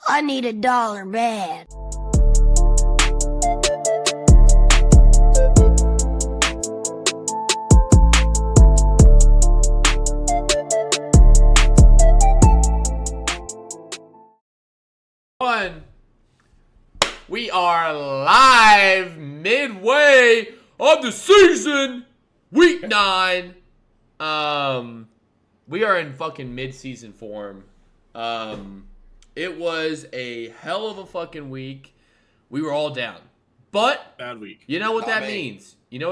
I need $1 bad. We are live midway of the season, week 9. We are in fucking mid-season form. It was a hell of a fucking week. We were all down, but bad week. You know what that means. You know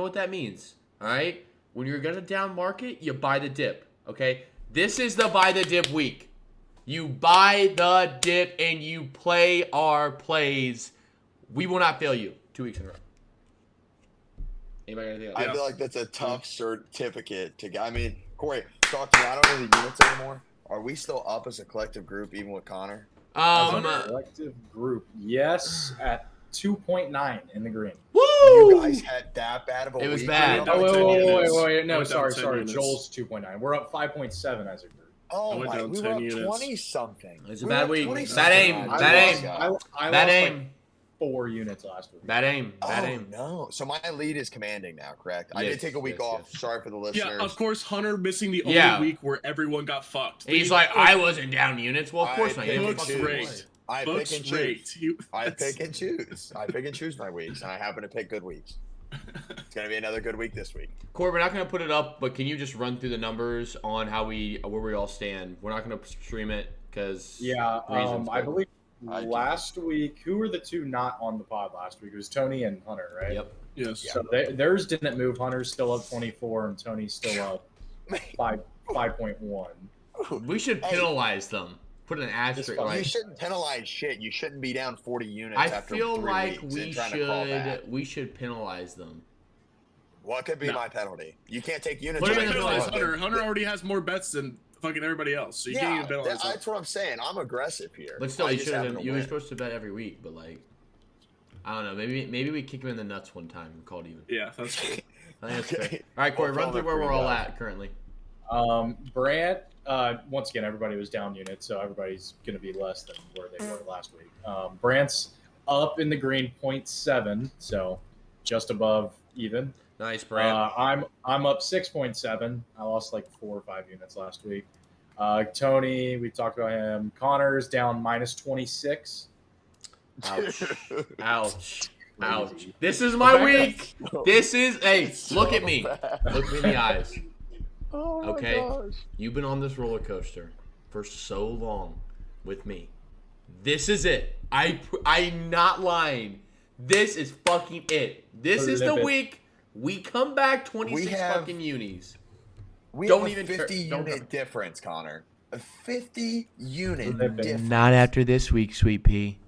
what that means. All right, when you're gonna down market, you buy the dip. Okay, this is the buy the dip week. You buy the dip and you play our plays. We will not fail you 2 weeks in a row. Anybody got anything else? I feel like that's a tough certificate to get. I mean, Corey, talk to me. I don't know the units anymore. Are we still up as a collective group, even with Connor? Collective group, yes, at 2.9 in the green. Woo! You guys had that bad of a week? It was bad. Oh, wait. No, Went down sorry. 10 units. Joel's 2.9. We're up 5.7 as a group. Oh, went my. down We 10 were up units. 20-something. It's a bad week. Bad Bad aim. I lost aim. like 4 units last week. Bad aim. Bad aim. No. So my lead is commanding now, correct? I Yes, did take a week yes, off. yes. Sorry for the listeners. Yeah, of course, Hunter missing the only Yeah. week where everyone got fucked. He's like, I wasn't down units. Well, of course not. I You didn't pick Books fucking and play. rate. I Books pick and rate. choose. I pick and choose. I pick and choose my weeks, and I happen to pick good weeks. It's gonna be another good week this week. Corey, we're not going to put it up, but can you just run through the numbers on where we all stand? We're not going to stream it because reasons, I but- believe I do. last week, who were the two not on the pod last week? It was Tony and Hunter, right? Yep. Yes. So theirs didn't move. Hunter's still up 24, and Tony's still up 5.1. We should penalize them. Put an asterisk. fine. You Like, shouldn't penalize shit. You shouldn't be down 40 units I after feel 3 like weeks we and trying to crawl back. should penalize them. What could be No. my penalty? You can't take units. Put him away in the from penalty. someone. Hunter. Hunter already has more bets than fucking everybody else, so you can't Yeah, even penalize him. that's what I'm saying. I'm aggressive here. But still, I you just should happen have. to You were win. supposed to bet every week, but like, I don't know. Maybe we kick him in the nuts one time and call it even. Yeah, that's cool. I think that's Okay. fair. All right, Corey, I'll run follow through that where for we're you all guys. at currently. Brant, once again, everybody was down units, so everybody's going to be less than where they were last week. Brant's up in the green 0.7, so just above even. Nice, Brad. I'm up 6.7. I lost like 4 or 5 units last week. Tony, we talked about him. Connor's down minus 26. Ouch. Ouch. Ouch. This is my week. This is. Hey, look at me. Look me in the eyes. Oh my Okay. gosh. You've been on this roller coaster for so long with me. This is it. I'm not lying. This is fucking it. This is the Live it. week we come back 26 We have- fucking unis. We Don't have even a care. 50 Don't unit difference, Connor. A 50 unit Live it. difference. Not after this week, Sweet Pea.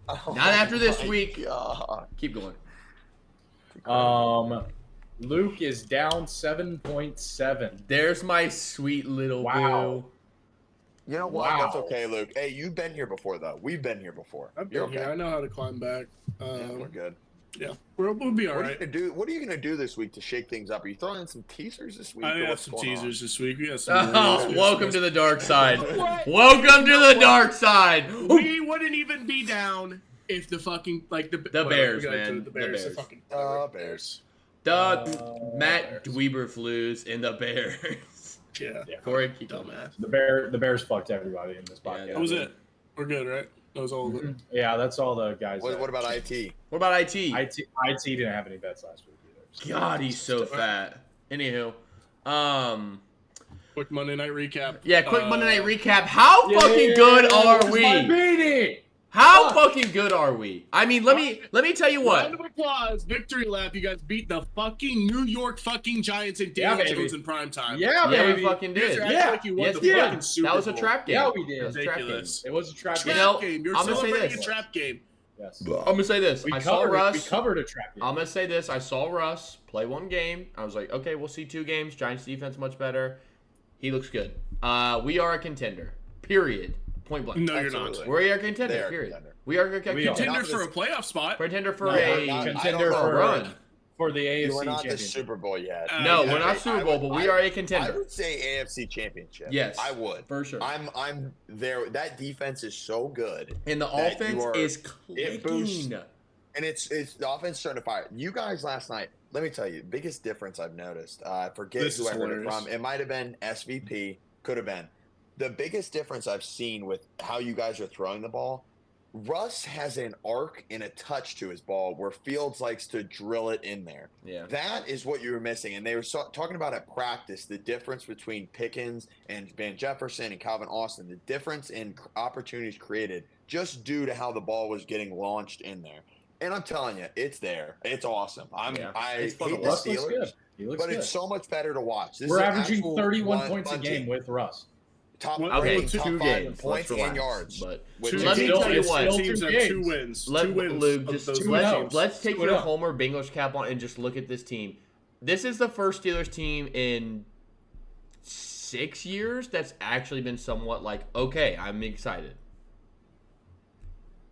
Oh Not after this my week. God. Keep going. Luke is down 7.7. There's my sweet little Wow. boo. You know what? Wow. That's okay, Luke. Hey, you've been here before, though. We've been here before. I've You're been okay. here. I know how to climb back. Yeah, we're good. Yeah, we'll be all What right. What are you gonna do this week to shake things up? Are you throwing in some teasers this week? I or have what's some going on? teasers this week. We got some. Oh, rules. welcome to the dark side. Welcome to the dark side. We wouldn't even be down if the fucking the Bears, we got man. into The The Bears. Bears. fucking Bears. Matt Dweeberflus and the Bears. yeah. Corey, keep going. Dumbass. The Bears fucked everybody in this podcast. Yeah, That was it. We're good, right? That was all of it. Yeah, that's all the guys. What about IT? What about IT? IT didn't have any bets last week either. so- God, he's so fat. Anywho, Quick Monday night recap. yeah, quick Monday night recap. How fucking good are Where's my we? beanie? How Fuck. fucking good are we? I mean, let me tell you Round what. of applause, victory lap. You guys beat the fucking New York fucking Giants and Yeah, Daniel baby. Jones in prime time. Yeah, Yeah, we baby. fucking You guys did. are acting Yeah. like you won Yes, the we did. fucking Super That was a Bowl. trap game. Yeah, we did. That was a trap game. Ridiculous. It was a trap You game. know, Game. You're I'm gonna say celebrating this. a trap game. Yes. I'm gonna say this. We I saw covered, Russ. we covered a trap game. I'm gonna say this. I saw Russ play one game. I was like, okay, we'll see 2 games. Giants defense much better. He looks good. We are a contender. Period. Point blank. No, you're Absolutely. not. We are a contender. They are a period. contender. We are a We are. contender. Contender for a playoff spot. Contender for No, a not- I contender don't know. for run. for the AFC We're not the championship. Super Bowl yet. No, Yeah, we're not Super Bowl, but we are a I contender. would say AFC Championship. Yes, I would. for sure. I'm there. That defense is so good, And the that offense you are- is it boosts- clicking. and it's the offense starting to fire. You guys last night. Let me tell you, biggest difference I've noticed. I forget This who is I heard it hilarious. from. It might have been SVP. Could have been. The biggest difference I've seen with how you guys are throwing the ball. Russ has an arc and a touch to his ball where Fields likes to drill it in there. Yeah. That is what you were missing. And they were talking about at practice the difference between Pickens and Van Jefferson and Calvin Austin, the difference in opportunities created just due to how the ball was getting launched in there. And I'm telling you, it's there. It's awesome. Yeah. I It's fun to hate the Russ looks Steelers, good. He looks but good. it's so much better to watch. This We're is an averaging actual 31 points a fun game team. with Russ. Top, Okay, ranked two top two five in games. points Let's relax. and yards. But Which let me still- tell you it's what. still teams two have games. 2 wins. Let, 2 wins. Luke, of just those two let's, wins. let's take 2-0. your Homer Bengals cap on and just look at this team. This is the first Steelers team in 6 years that's actually been somewhat like, okay, I'm excited.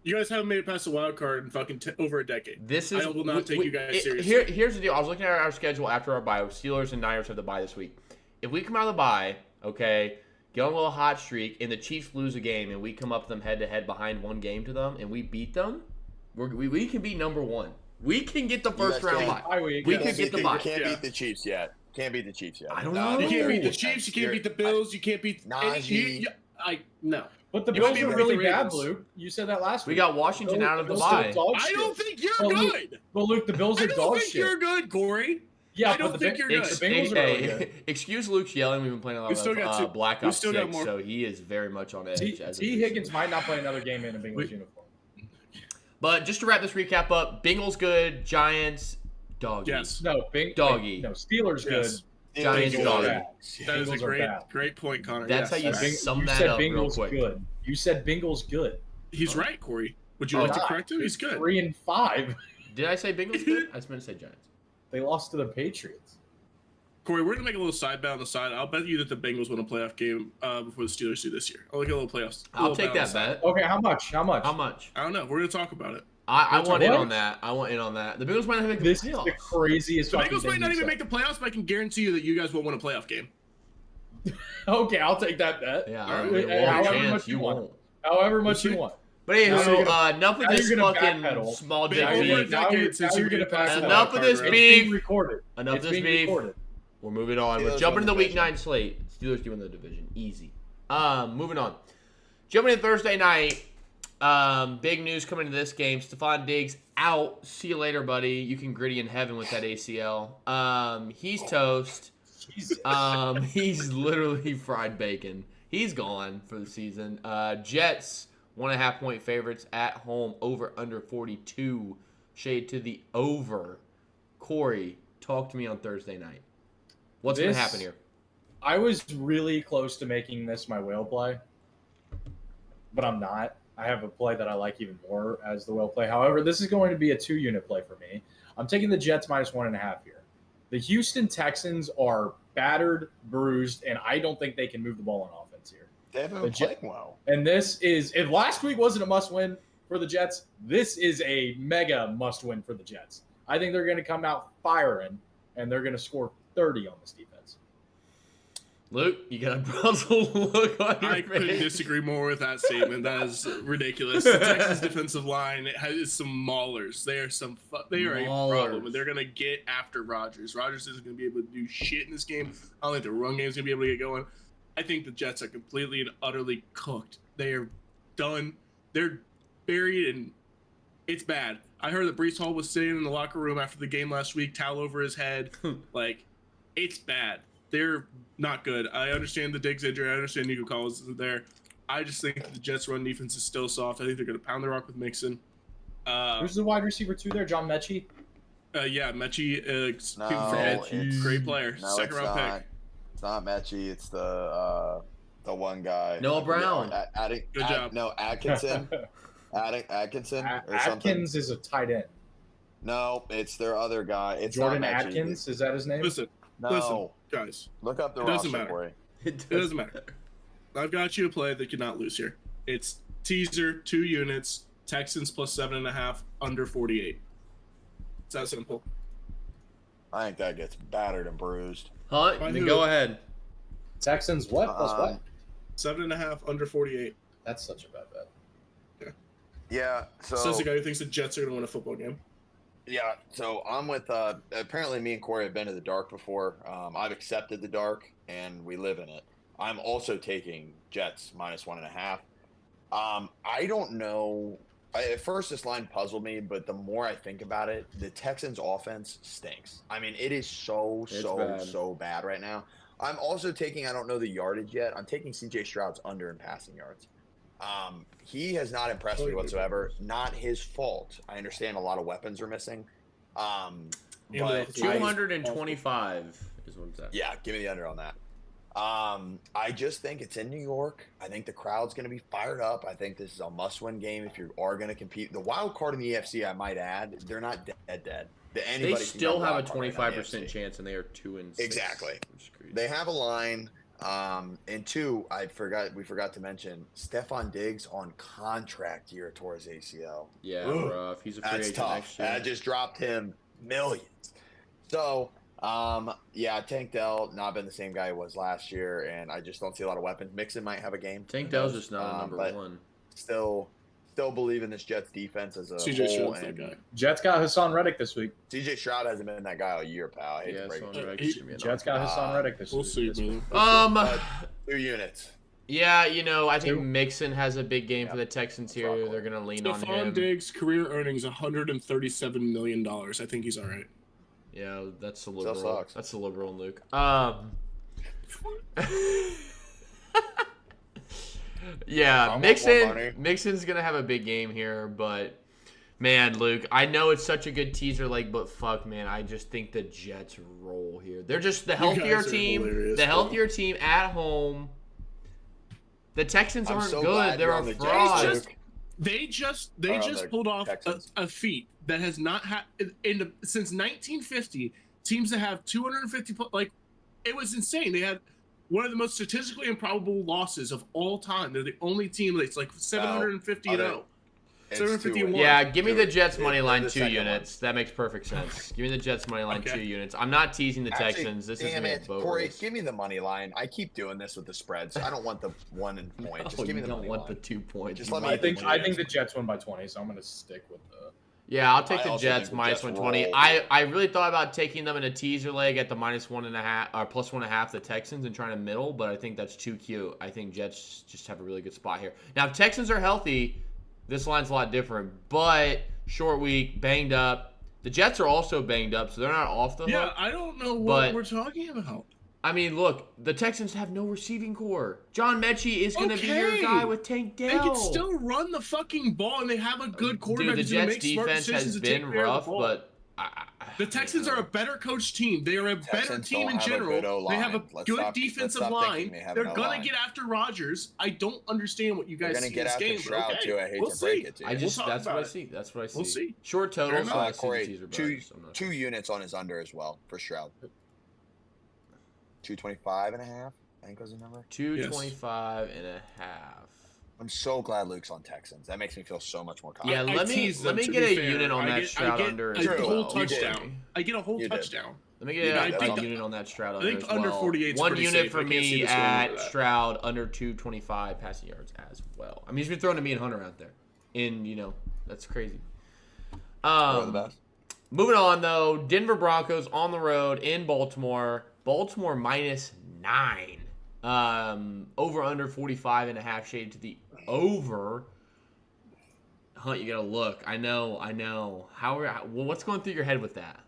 You guys haven't made it past the wild card in fucking over a decade. This is I will not take you guys seriously. Here's the deal. I was looking at our schedule after our bye. Steelers and Niners have the bye this week. If we come out of the bye, okay, get on a little hot streak, and the Chiefs lose a game, and we come up to them head-to-head behind 1 game to them, and we beat them, we can be number 1. We can get the first guys round can't- bye. Bye week. We yeah. could get the You bye. can't Yeah. beat the Chiefs yet. Can't beat the Chiefs yet. I don't know. You can't beat the Ooh. Chiefs. You can't beat the Bills. You can't beat Najee. no. But the You might Bills be are able to beat really the bad, Ravens. Luke. You said that last We week. got Washington out of the Bills still bye. dog I shit. don't think you're Well, Luke, good. But Luke, the Bills I are don't dog think shit. you're good, Corey. Yeah, I don't but think you're good. The Bengals are really good. Excuse Luke's yelling. We've been playing a lot We still got of two- Black we Ops still got 6, more- so he is very much on edge. T. as a T. person. Higgins might not play another game in a Bengals Wait. uniform. But just to wrap this recap up, Bengals good, Giants doggy. Yes. No, Doggy. No, Steelers Yes. good. Giants Bengals doggy. are bad. That is a Bengals are great, bad. great point, Connor. That's Yes. how you Right. sum You that said up real Bengals quick. good. You said Bengals good. He's right, Corey. Would you Oh, like to Nah, correct him? He's good. 3-5. Did I say Bengals good? I just meant to say Giants. They lost to the Patriots. Corey, we're gonna make a little side bet on the side. I'll bet you that the Bengals win a playoff game before the Steelers do this year. I'll look at a little playoffs. I'll take that bet. Okay, how much? How much? How much? I don't know. We're gonna talk about it. I want in What? on that. I want in on that. The Bengals might not make the This playoffs. is the craziest The fucking Bengals thing might not you even said. make the playoffs, but I can guarantee you that you guys won't win a playoff game. Okay, I'll take that bet. Yeah, All I right. mean, Hey, well, however chance much you you want. won't. However much We'll you see. want. But Now anywho, you're gonna- enough of now this you're gonna fucking backpedal. small Big dick over beef. a decade since now you you're gonna get past pass the Enough wild of this card, It's right? being recorded. Enough It's of this being beef. recorded. We're moving on. We're Steelers jumping win to the week division. 9 slate. Steelers do win the division. Easy. Moving on. Jumping to Thursday night. Big news coming into this game. Stephon Diggs out. See you later, buddy. You can gritty in heaven with that ACL. He's toast. Jesus. He's literally fried bacon. He's gone for the season. Jets 1.5 point favorites at home. Over under 42. Shade to the over. Corey, talk to me on Thursday night. What's going to This- happen here? I was really close to making this my whale play, but I'm not. I have a play that I like even more as the whale play. However, this is going to be a 2-unit play for me. I'm taking the Jets -1.5 here. The Houston Texans are battered, bruised, and I don't think they can move the ball on offense here. They haven't The been Jet- playing well. And this is, if last week wasn't a must-win for the Jets, this is a mega must-win for the Jets. I think they're going to come out firing, and they're going to score 30 on this defense. Luke, you got a puzzled look on your I couldn't face. disagree more with that statement. That is ridiculous. The Texas defensive line has some maulers. They are they are a problem, and they're gonna get after Rodgers. Rodgers isn't gonna be able to do shit in this game. I don't think the run game's gonna be able to get going. I think the Jets are completely and utterly cooked. They are done. They're buried, and it's bad. I heard that Breece Hall was sitting in the locker room after the game last week, towel over his head. Like, it's bad. They're not good. I understand the Diggs injury. I understand Nico Collins isn't there. I just think the Jets' run defense is still soft. I think they're going to pound the rock with Mixon. Who's the wide receiver 2 there? John Mechie? Yeah, Mechie, No, people forget, it's- great player, No, second it's round not. pick. It's not Mechie. It's the one guy. Noah Brown. Good job. No, Atkinson. Atkinson or something. Atkins is a tight end. No, it's their other guy. It's Jordan not Mechie. Atkins, is that his name? Listen, No, guys, look up the It doesn't roster matter. for you. It doesn't matter. I've got you a play that cannot lose here. It's teaser, 2 units, Texans plus 7.5, under 48. It's that simple. I think that gets battered and bruised. Hunt, By then who? go ahead. Texans what plus what? 7.5 under 48. That's such a bad bet. Yeah, Says the guy who thinks the Jets are going to win a football game. Yeah, so I'm with. Apparently, me and Corey have been to the dark before. I've accepted the dark, and we live in it. I'm also taking Jets -1.5. I don't know. At first, this line puzzled me, but the more I think about it, the Texans' offense stinks. I mean, it is so bad right now. I'm also taking. I don't know the yardage yet. I'm taking C.J. Stroud's under in passing yards. He has not impressed me whatsoever. Not his fault. I understand a lot of weapons are missing. But 225 is what it's at. yeah, give me the under on that. I just think it's in New York. I think the crowd's going to be fired up. I think this is a must-win game if you are going to compete. The wild card in the EFC, I might add, they're not dead. They still have a 25% chance, and they are 2-6. Exactly. They have a line. And two, we forgot to mention Stephon Diggs on contract year towards ACL. Yeah, Ugh, rough. He's a free that's agent tough. next year. That just dropped him millions. So, yeah, Tank Dell not been the same guy he was last year, and I just don't see a lot of weapons. Mixon might have a game. Tank Dell's just not a number one. Still believe in this Jets defense as a CJ whole. Stroud's that guy. Jets got Hassan Reddick this week. CJ Stroud hasn't been that guy all year, pal. I hate to break it to you. Jets got Hassan Reddick this We'll week. see, man. 2 units. Yeah, I think Two. Mixon has a big game for the Texans here. They're gonna lean on Stephon him. Diggs' career earnings $137 million. I think he's all right. Yeah, that's a Still liberal. sucks. That's a liberal, Luke. Yeah, I want more money. Mixon's gonna have a big game here, but man, Luke, I know it's such a good teaser leg, but fuck, man, I just think the Jets roll here. They're just the healthier guys are team. hilarious, The bro. healthier team at home. The Texans I'm aren't so good. glad They're you're a on the Jets, fraud. Luke. They just the pulled off Texans. a feat that has not had since 1950. Teams that have 250 it was insane. They had one of the most statistically improbable losses of all time. They're the only team that's like 750 and 0. It's 751. 2-1. Yeah, give me the Jets They're money line the 2 second units. That makes perfect sense. Give me the Jets money line Okay. 2 units. I'm not teasing the Actually, Texans. This is damn me it, a boat Corey, race. give me the money line. I keep doing this with the spreads. I don't want the 1 point. Just No, give me you the don't money want line. the 2 points. Just You let me- want I the think the Jets win by 20, so I'm gonna stick with the. Yeah, I'll take I the also Jets think the minus Jets 120. roll. I really thought about taking them in a teaser leg at the -1.5 or +1.5 the Texans and trying to middle, but I think that's too cute. I think Jets just have a really good spot here. Now, if Texans are healthy, this line's a lot different, but short week, banged up. The Jets are also banged up, so they're not off the Yeah, hook. I don't know what But- we're talking about. I mean, look, the Texans have no receiving core. John Mechie is going to be your Okay. guy with Tank Dell. They can still run the fucking ball, and they have a good quarterback Dude, the who's gonna Jets make smart defense decisions has to take been care of the rough, ball. but The Texans are a better coached team. They are a better Texans team don't in have a good general. O-line. They have a Let's good stop defensive thinking line. they have They're an gonna O-line. get after Rodgers. I don't understand what you They're guys gonna see get in this after game. but Stroud okay, too. I hate we'll to break see. it to you. I just talk that's what about I it. see. That's what I see. We'll see. Short total, Fair so enough. I see Corey, the teaser, but two I'm not 2 units on his under as well for Stroud. 225.5, I think was the number. 225.5. I'm so glad Luke's on Texans. That makes me feel so much more Yeah, confident. let me teased them, to get be a fair. unit on I that get- Stroud I get under a as True. whole well. You did. touchdown. I get a whole You did. touchdown. Let me get Yeah, a I think- unit on that Stroud I under think as under well. 48 is One pretty unit safe. for I can't see me this going at over that. Stroud under 225 passing yards as well. I mean, he's been throwing to me and Hunter out there. And, that's crazy. One of the best. Moving on, though, Denver Broncos on the road in Baltimore. Baltimore -9. Over under 45.5 shaded to the over. Hunt, you gotta look. I know. What's going through your head with that?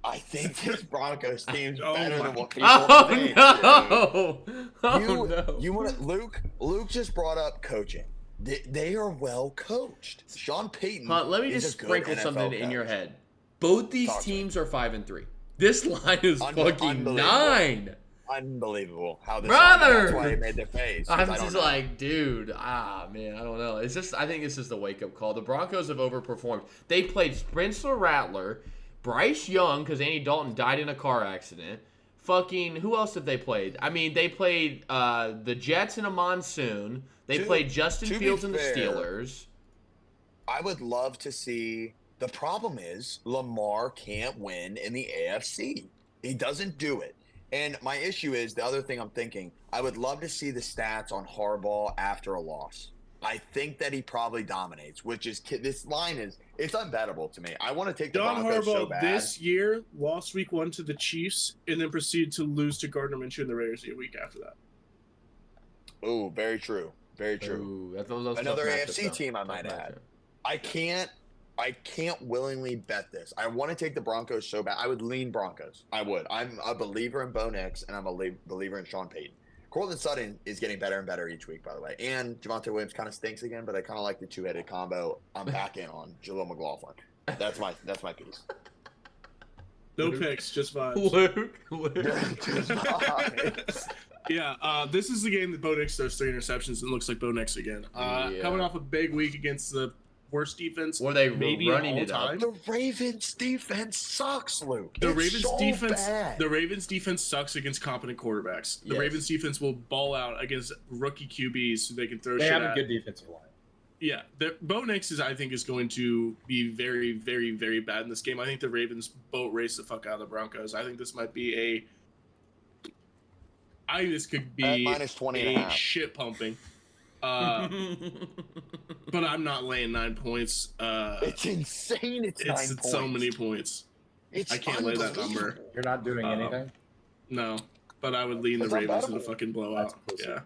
I think this Broncos team's Oh better my than what people Oh think. no! Oh You, no! you want Luke just brought up coaching. They are well coached. Sean Payton. Hunt, let me is just a good sprinkle NFL something in your coach. head. Both these Talk to me. teams are 5-3. This line is fucking Unbelievable. 9. Unbelievable how this. Brother! That's why he made their face. 'cause I'm I don't just know. like, dude, man, I don't know. I think it's just a wake-up call. The Broncos have overperformed. They played Spencer Rattler, Bryce Young, because Andy Dalton died in a car accident. Fucking, who else have they played? I mean, they played the Jets in a monsoon. They played Justin to be Fields and the fair, Steelers. I would love to see The problem is Lamar can't win in the AFC. He doesn't do it. And my issue is the other thing I'm thinking, I would love to see the stats on Harbaugh after a loss. I think that he probably dominates, which is this line it's unbettable to me. I want to take the John Broncos Harbaugh so bad. this year lost week 1 to the Chiefs and then proceeded to lose to Gardner Minshew and the Raiders a week after that. Oh, very true. Very true. Ooh, those Another tough AFC matchup, team I Tough might add. matchup. I can't willingly bet this. I want to take the Broncos so bad. I would lean Broncos. I would. I'm a believer in Bo Nix, and I'm a believer in Sean Payton. Courtland Sutton is getting better and better each week, by the way. And Javonte Williams kind of stinks again, but I kind of like the two-headed combo. I'm back in on Jaleel McLaughlin. That's my piece. No picks, just vibes. Just vibes. Yeah, this is the game that Bo Nix throws 3 interceptions and looks like Bo Nix again. Yeah. Coming off a big week against the worst defense. Or they maybe running all it up. time. The Ravens defense sucks, Luke. The It's Ravens so defense. bad. The Ravens defense sucks against competent quarterbacks. The Yes. Ravens defense will ball out against rookie QBs so they can throw They shit have a at. good defensive line. Yeah, Bo Nix I think is going to be very, very, very bad in this game. I think the Ravens boat race the fuck out of the Broncos. I think this might be I think this could be At minus 20 and a half. shit pumping. But I'm not laying 9 points. It's insane. It's 9 points. so many points. It's I can't lay that number. unbelievable. You're not doing anything. No, but I would lean the It's Ravens in a unbettable. fucking blowout. That's pussy. Yeah.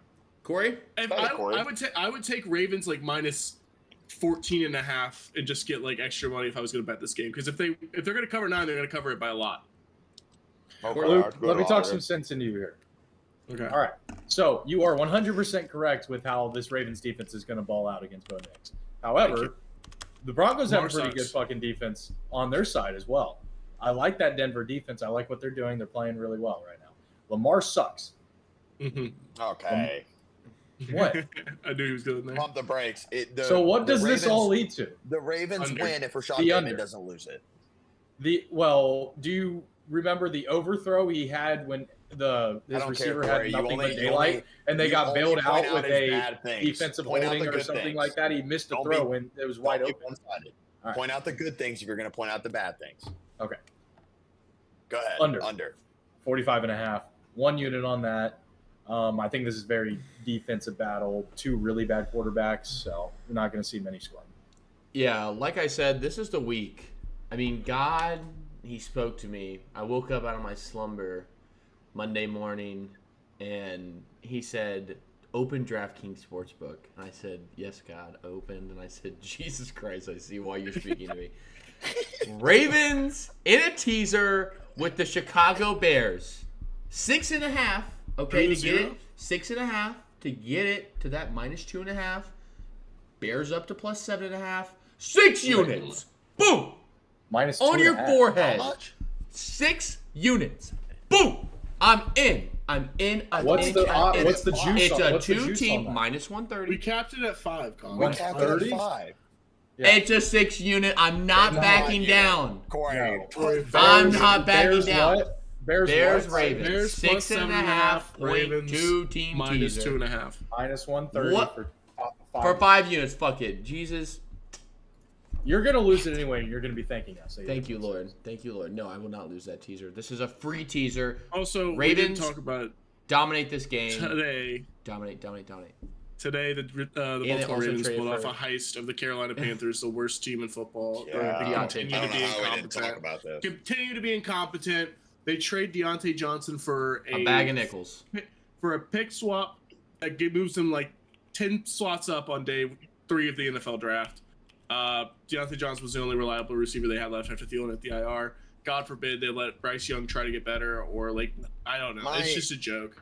Corey? If Better, Corey. I would take Ravens like minus 14 and a half and just get like extra money if I was going to bet this game, because if they're going to cover 9, they're going to cover it by a lot. Okay, Luke, I'll go let me to talk Otter. some sense into you here. Okay. All right. So you are 100% correct with how this Ravens defense is going to ball out against Bo Nix. Thank However, you. the Broncos have a Lamar pretty sucks. good fucking defense on their side as well. I like that Denver defense. I like what they're doing. They're playing really well right now. Lamar sucks. Okay. What? I knew he was going there. Pump the brakes. So what the does this all lead to? The Ravens Under. win if Rashad The Bateman under. doesn't lose it. Do you remember the overthrow he had when his don't care, receiver Corey. had You nothing only- but you daylight, only- and they you got only bailed point out with his a bad things. defensive Point out holding the or good something things. like that? He missed a Don't throw be- when it was Don't wide be open. one-sided. All right. Point out the good things if you're going to point out the bad things. Okay. Go ahead. Under. 45 and a half. 1 unit on that. I think this is very defensive battle. 2 really bad quarterbacks, so we're not going to see many scoring. Yeah, like I said, this is the week. I mean, God, he spoke to me. I woke up out of my slumber Monday morning, and he said, open DraftKings Sportsbook. And I said, yes, God, opened. And I said, Jesus Christ, I see why you're speaking to me. Ravens in a teaser with the Chicago Bears. 6.5. Okay, to get it. 6.5 to get it to that minus 2.5. Bears up to plus 7.5. 6 units. Boom. Minus On 2.5. your forehead. How much? 6 units. Boom. I'm in. I'm in. What's the juice? It's a what's the juice on 2-team that? minus We 130. capped it at 5, Colin. We One capped it at 30? 5. Yeah. It's a 6 unit. I'm not It's backing not, down. Corey, No. put I'm Bears- not backing Bears down. what? Bears Bears what? Ravens. Bears plus 6.5 Ravens 2-team minus teaser. 2.5. Minus 130 What? for For 5 units. Fuck it. Jesus. You're going to lose it anyway. You're going to be thanking us. So Thank you, Lord. Thank you, Lord. No, I will not lose that teaser. This is a free teaser. Also, we Ravens- didn't talk about Dominate this game. today. Dominate. Today, the they Baltimore also Ravens traded pulled off for- a heist of the Carolina Panthers, the worst team in football. Yeah. They Deontay continue I to don't know be how we didn't talk incompetent. about this. Continue to be incompetent. They trade Deontay Johnson for A bag of nickels. for a pick swap that moves them like 10 slots up on day 3 of the NFL draft. Deontay Johnson was the only reliable receiver they had left after Thielen at the IR. God forbid they let Bryce Young try to get better, or like, I don't know. It's just a joke.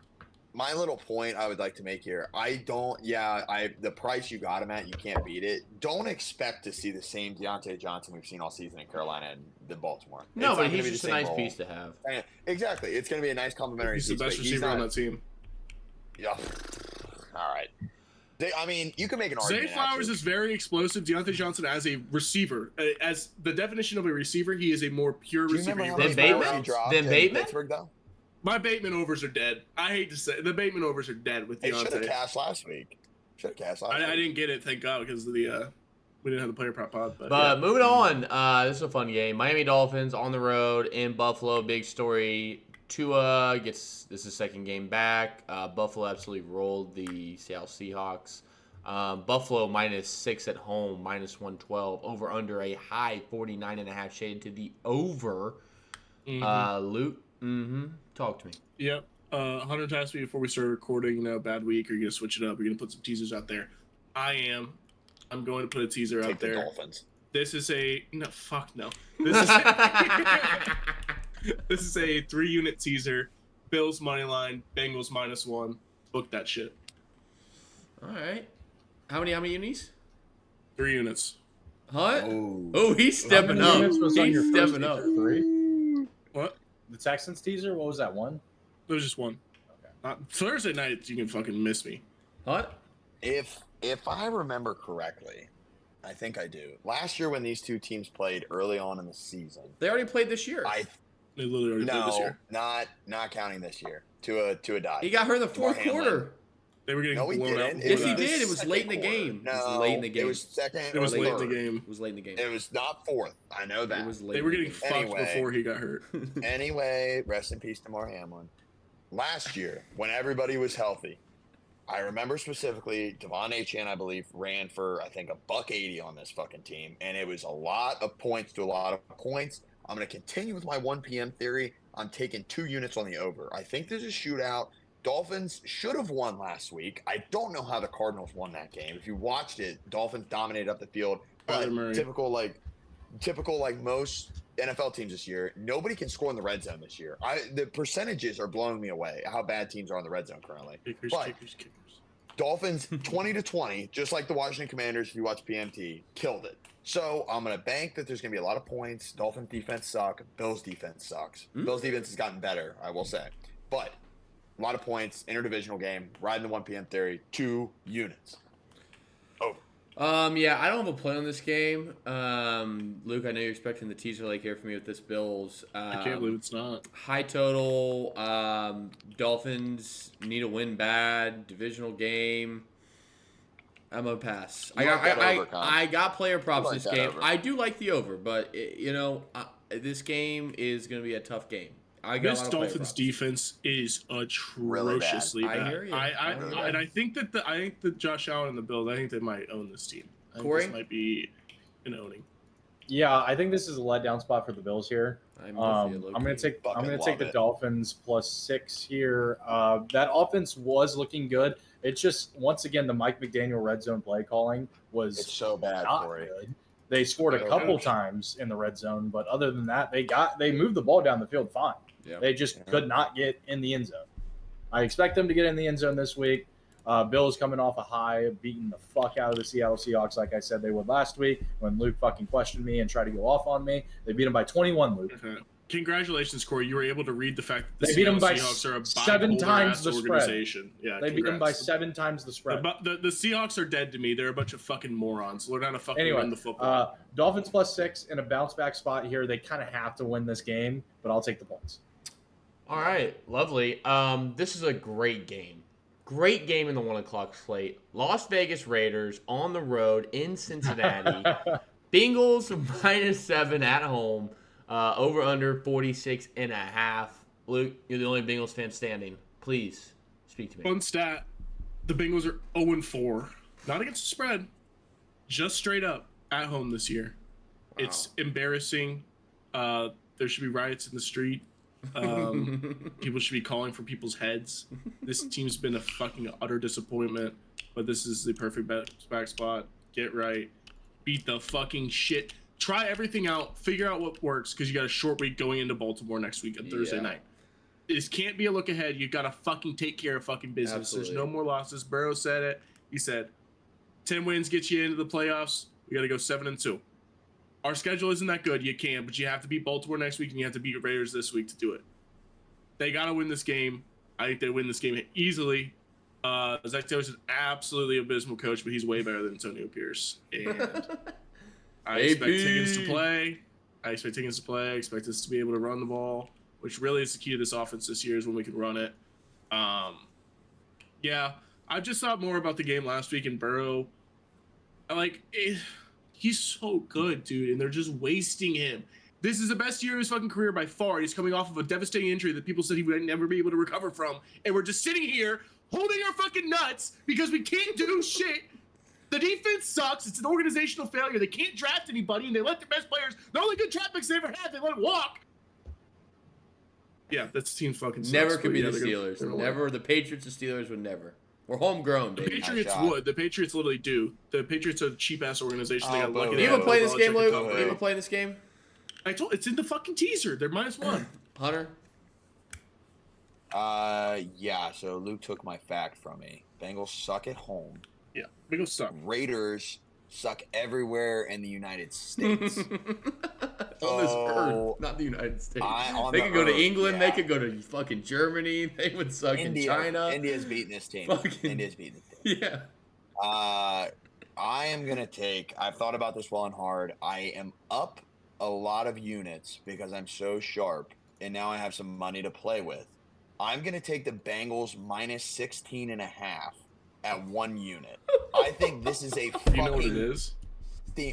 My little point I would like to make here, the price you got him at, you can't beat it. Don't expect to see the same Deontay Johnson we've seen all season in Carolina and the Baltimore. No, It's but not gonna he's be the just a same nice role. piece to have. Exactly. It's going to be a nice complimentary He's the piece, best but he's receiver on not- that team. Yeah. All right. You can make an Zay argument. Flowers actually. is very explosive. Deontay Johnson as a receiver, as the definition of a receiver, he is a more pure Do you receiver. remember how Then many Bateman? balls he dropped Then in Bateman? Pittsburgh, though? My Bateman overs are dead. I hate to say the Bateman overs are dead with They should have Deontay. cashed last week. I didn't get it, thank God, because of the We didn't have the player prop pod, but But yeah. moving on, this is a fun game. Miami Dolphins on the road in Buffalo. Big story. Tua gets this is second game back. Buffalo absolutely rolled the Seattle Seahawks. Buffalo -6 at home, -112. Over under a high 49.5 shaded to the over. Luke, talk to me. Yep. Hunter asked me before we started recording, bad week. Are you gonna switch it up? Are you gonna put some teasers out there? I am. I'm going to put a teaser Take out the there. Dolphins. This is a fuck no. This is a 3-unit teaser. Bills money line, Bengals -1. Book that shit. All right. How many unis? 3 units. Huh? Oh. Oh, he's How stepping many up. units was on your He's first stepping up. teaser? 3? What? The Texans teaser? What was that, 1? There was just one. Okay. Thursday night, you can fucking miss me. What? If I remember correctly, I think I do. Last year when these two teams played early on in the season, They already played this year. They literally already played this no, year. not counting this year. Tua died. He got hurt in the fourth Hamlin. quarter. They were getting No, he blown out. didn't. before Yes, he that. did. It was Second late in the quarter. game. No, It was late in the game. It was second. It was or late in the third. game. It was late in the game. It was not fourth. I know that. It was late. They were in the getting game. fucked Anyway. before he got hurt. Anyway, rest in peace to Mar Hamlin. Last year, when everybody was healthy, I remember specifically Devon Achane, I believe, ran for I think $180 on this fucking team, and it was a lot of points to a lot of points. I'm going to continue with my 1 p.m. theory. I'm taking 2 units on the over. I think there's a shootout. Dolphins should have won last week. I don't know how the Cardinals won that game. If you watched it, Dolphins dominated up the field. But Kyler Murray. typical like most NFL teams this year, nobody can score in the red zone this year. The percentages are blowing me away how bad teams are in the red zone currently. Kickers. Dolphins 20-20, just like the Washington Commanders, if you watch PMT, killed it. So I'm going to bank that there's going to be a lot of points. Dolphins defense suck. Bills defense sucks. Bills defense has gotten better, I will say. But a lot of points, interdivisional game, riding the 1 p.m. theory, 2 units. Over. Yeah, I don't have a play on this game. Luke, I know you're expecting the teaser like here for me with this Bills. I can't believe it's not. High total. Dolphins need a win bad. Divisional game. I'm gonna pass. You like that over, Con? I got player props like this that game. over. I do like the over, but this game is gonna be a tough game. I got a This lot of player Dolphins props. defense is atrociously I bad. hear you. And I think that Josh Allen and the Bills, I think they might own this team. I think Corey? this might be an owning. Yeah, I think this is a letdown spot for the Bills here. I'm gonna take Fucking the love it. Dolphins +6 here. That offense was looking good. It's just once again the Mike McDaniel red zone play calling was It's so bad, not Corey. good. They scored a Yeah, couple coach. times in the red zone, but other than that, they moved the ball down the field fine. Yeah. They just Yeah. could not get in the end zone. I expect them to get in the end zone this week. Bills coming off a high, beating the fuck out of the Seattle Seahawks, like I said they would last week when Luke fucking questioned me and tried to go off on me. They beat them by 21, Luke. Okay. Congratulations, Corey. You were able to read the fact that the They beat them Seattle by Seahawks are a 7 times bipolar-ass the spread. organization. Yeah, They beat them by congrats. 7 times the spread. The Seahawks are dead to me. They're a bunch of fucking morons. Learn how to fucking Anyway, run the football. Dolphins +6 in a bounce back spot here. They kind of have to win this game, but I'll take the points. All right, lovely. This is a great game. Great game in the 1 o'clock slate. Las Vegas Raiders on the road in Cincinnati. Bengals -7 at home. Over under 46.5. Luke, you're the only Bengals fan standing. Please speak to me. Fun stat: the Bengals are 0-4, not against the spread, just straight up at home this year. Wow. It's embarrassing. There should be riots in the street. People should be calling for people's heads. This team's been a fucking utter disappointment, but this is the perfect back spot. Get right, beat the fucking shit. Try everything out. Figure out what works because you got a short week going into Baltimore next week on Thursday Yeah. night. This can't be a look ahead. You got to fucking take care of fucking business. Absolutely. There's no more losses. Burrow said it. He said, 10 wins get you into the playoffs. We got to go 7-2. Our schedule isn't that good. You can, but you have to beat Baltimore next week and you have to beat Raiders this week to do it. They got to win this game. I think they win this game easily. Zach Taylor's an absolutely abysmal coach, but he's way better than Antonio Pierce. And I expect Higgins to play. I expect us to be able to run the ball, which really is the key to this offense this year is when we can run it. Yeah, I just thought more about the game last week in Burrow. He's so good, dude, and they're just wasting him. This is the best year of his fucking career by far. He's coming off of a devastating injury that people said he would never be able to recover from. And we're just sitting here holding our fucking nuts because we can't do shit. The defense sucks. It's an organizational failure. They can't draft anybody, and they let their best players, the only good draft picks they ever had, they let them walk. Yeah, that's team fucking sucks. Never could be yeah, the Steelers. Never. The Patriots and Steelers would never. We're homegrown, The baby. Patriots would. The Patriots literally do. The Patriots are a cheap-ass organization. They got lucky. You even play this game, Luke? You You even play this game? it's in the fucking teaser. They're -1. Hunter? Yeah, so Luke took my fact from me. Bengals suck at home. Yeah, Bengals suck. Raiders suck everywhere in the United States. On this earth, not the United States. They the could go to earth, England. yeah. They could go to fucking Germany. They would suck in China. India's beating this team. India's beating this team. Yeah. I am going to take, I've thought about this well and hard. I am up a lot of units because I'm so sharp, and now I have some money to play with. I'm going to take the Bengals -16.5 at 1 unit. I think this is a fucking... You know what it is?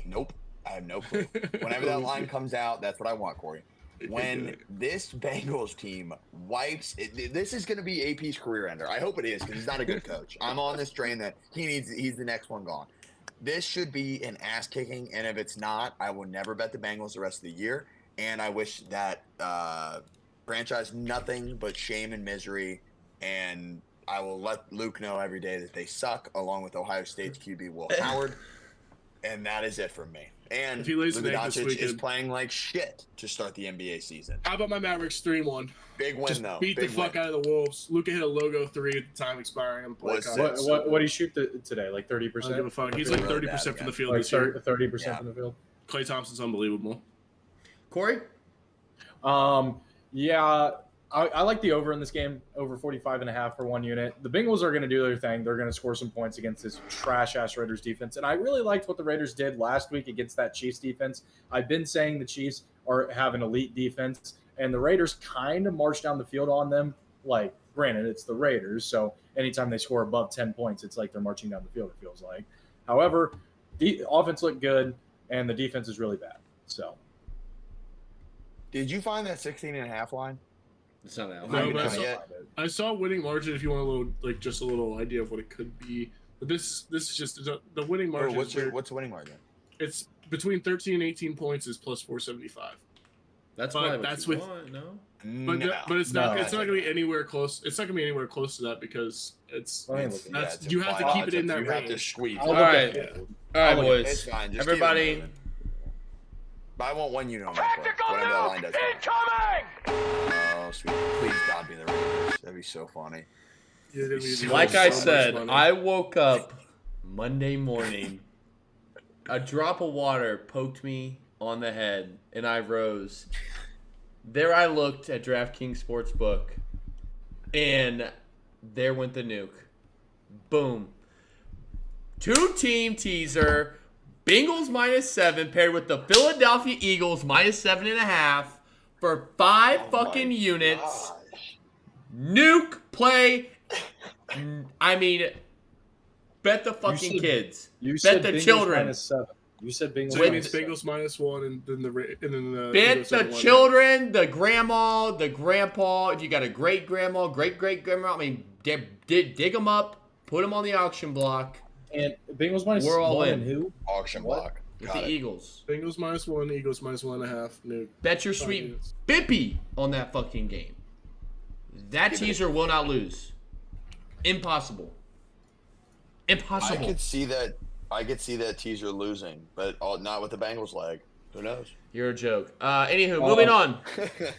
Nope. I have no clue. Whenever that line comes out, that's what I want, Corey. When this Bengals team wipes, this is going to be AP's career ender. I hope it is, because he's not a good coach. I'm on this train that he's the next one gone. This should be an ass kicking, and if it's not, I will never bet the Bengals the rest of the year. And I wish that franchise nothing but shame and misery, and I will let Luke know every day that they suck, along with Ohio State's QB Will Howard, and that is it from me. And if he lays Luka an egg this Doncic is weekend, playing like shit to start the NBA season. how about my Mavericks 3-1? Big win, Just though. beat Big the fuck win. out of the Wolves. Luka hit a logo 3 at the time expiring. I'm playing. What did he shoot today? Like I don't give a 30%? fuck. He's like 30% from the field Like this year. 30% from the field. Klay Thompson's unbelievable. Corey? Yeah, I like the over in this game, over 45.5 for 1 unit. The Bengals are going to do their thing. They're going to score some points against this trash-ass Raiders defense. And I really liked what the Raiders did last week against that Chiefs defense. I've been saying the Chiefs have an elite defense, and the Raiders kind of marched down the field on them. Like, granted, it's the Raiders, so anytime they score above 10 points, it's like they're marching down the field, it feels like. However, the offense looked good, and the defense is really bad. So, Did you find that 16.5 line? It's not out. No, I but haven't I saw winning margin if you want a little, like, just a little idea of what it could be. But this is just the winning margin. What's the winning margin? It's between 13 and 18 points is plus 475. That's But why that's you with- want, no? But it's not No. it's not gonna be anywhere close. It's not gonna be anywhere close to that because it's Let me look at that's it's you have to implied. keep it in that You have to range. squeeze. I'll it. look All at right. it. All right, I'll look boys. It's fine. Just Everybody. keep it moving. But I want 1 unit on that play. Whatever that line does. Oh, sweet. Please, God, be the Raiders. That'd be so funny. Yeah, it'd be Like so I much said, money. I woke up Monday morning. A drop of water poked me on the head, and I rose. There I looked at DraftKings Sportsbook, and there went the nuke. Boom. 2-team teaser. Bengals -7 paired with the Philadelphia Eagles -7.5 for 5 fucking units. Gosh. Nuke play. I mean, bet the fucking said- kids. You Bet said the Bengals children. -7. You said Bengals So it means -7. Bengals -1 and then the Bet Eagles the at 1. children, the grandma, the grandpa. If you got a great grandma, great grandma, I mean, dig them up, put them on the auction block And Bengals -1 We're all in. and who? Auction What? block. with Got the it. Eagles. Bengals -1, Eagles -1.5. Nuke. Bet your 5 sweet units. bippy on that fucking game. That Give it a- teaser will not lose. Impossible. Impossible. I could see that teaser losing, but not with the Bengals leg. Who knows? You're a joke. Anywho, moving on.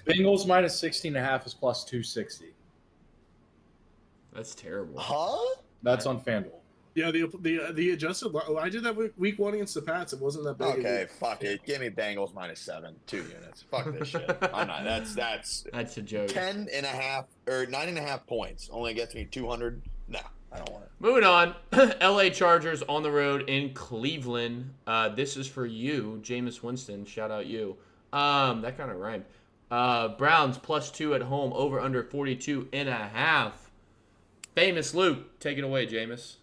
Bengals -16.5 is plus 260. That's terrible. Huh? That's on FanDuel. Yeah, the adjusted. I did that week 1 against the Pats. It wasn't that big. Okay, fuck it. Give me Bengals -7, 2 units. Fuck this shit. I'm not. That's That's a joke. 10.5 or 9.5 points. Only gets me 200. No, I don't want it. Moving on. LA Chargers on the road in Cleveland. This is for you, Jameis Winston. Shout out you. That kind of rhymed. Browns +2 at home, over under 42.5. Famous Luke, take it away, Jameis.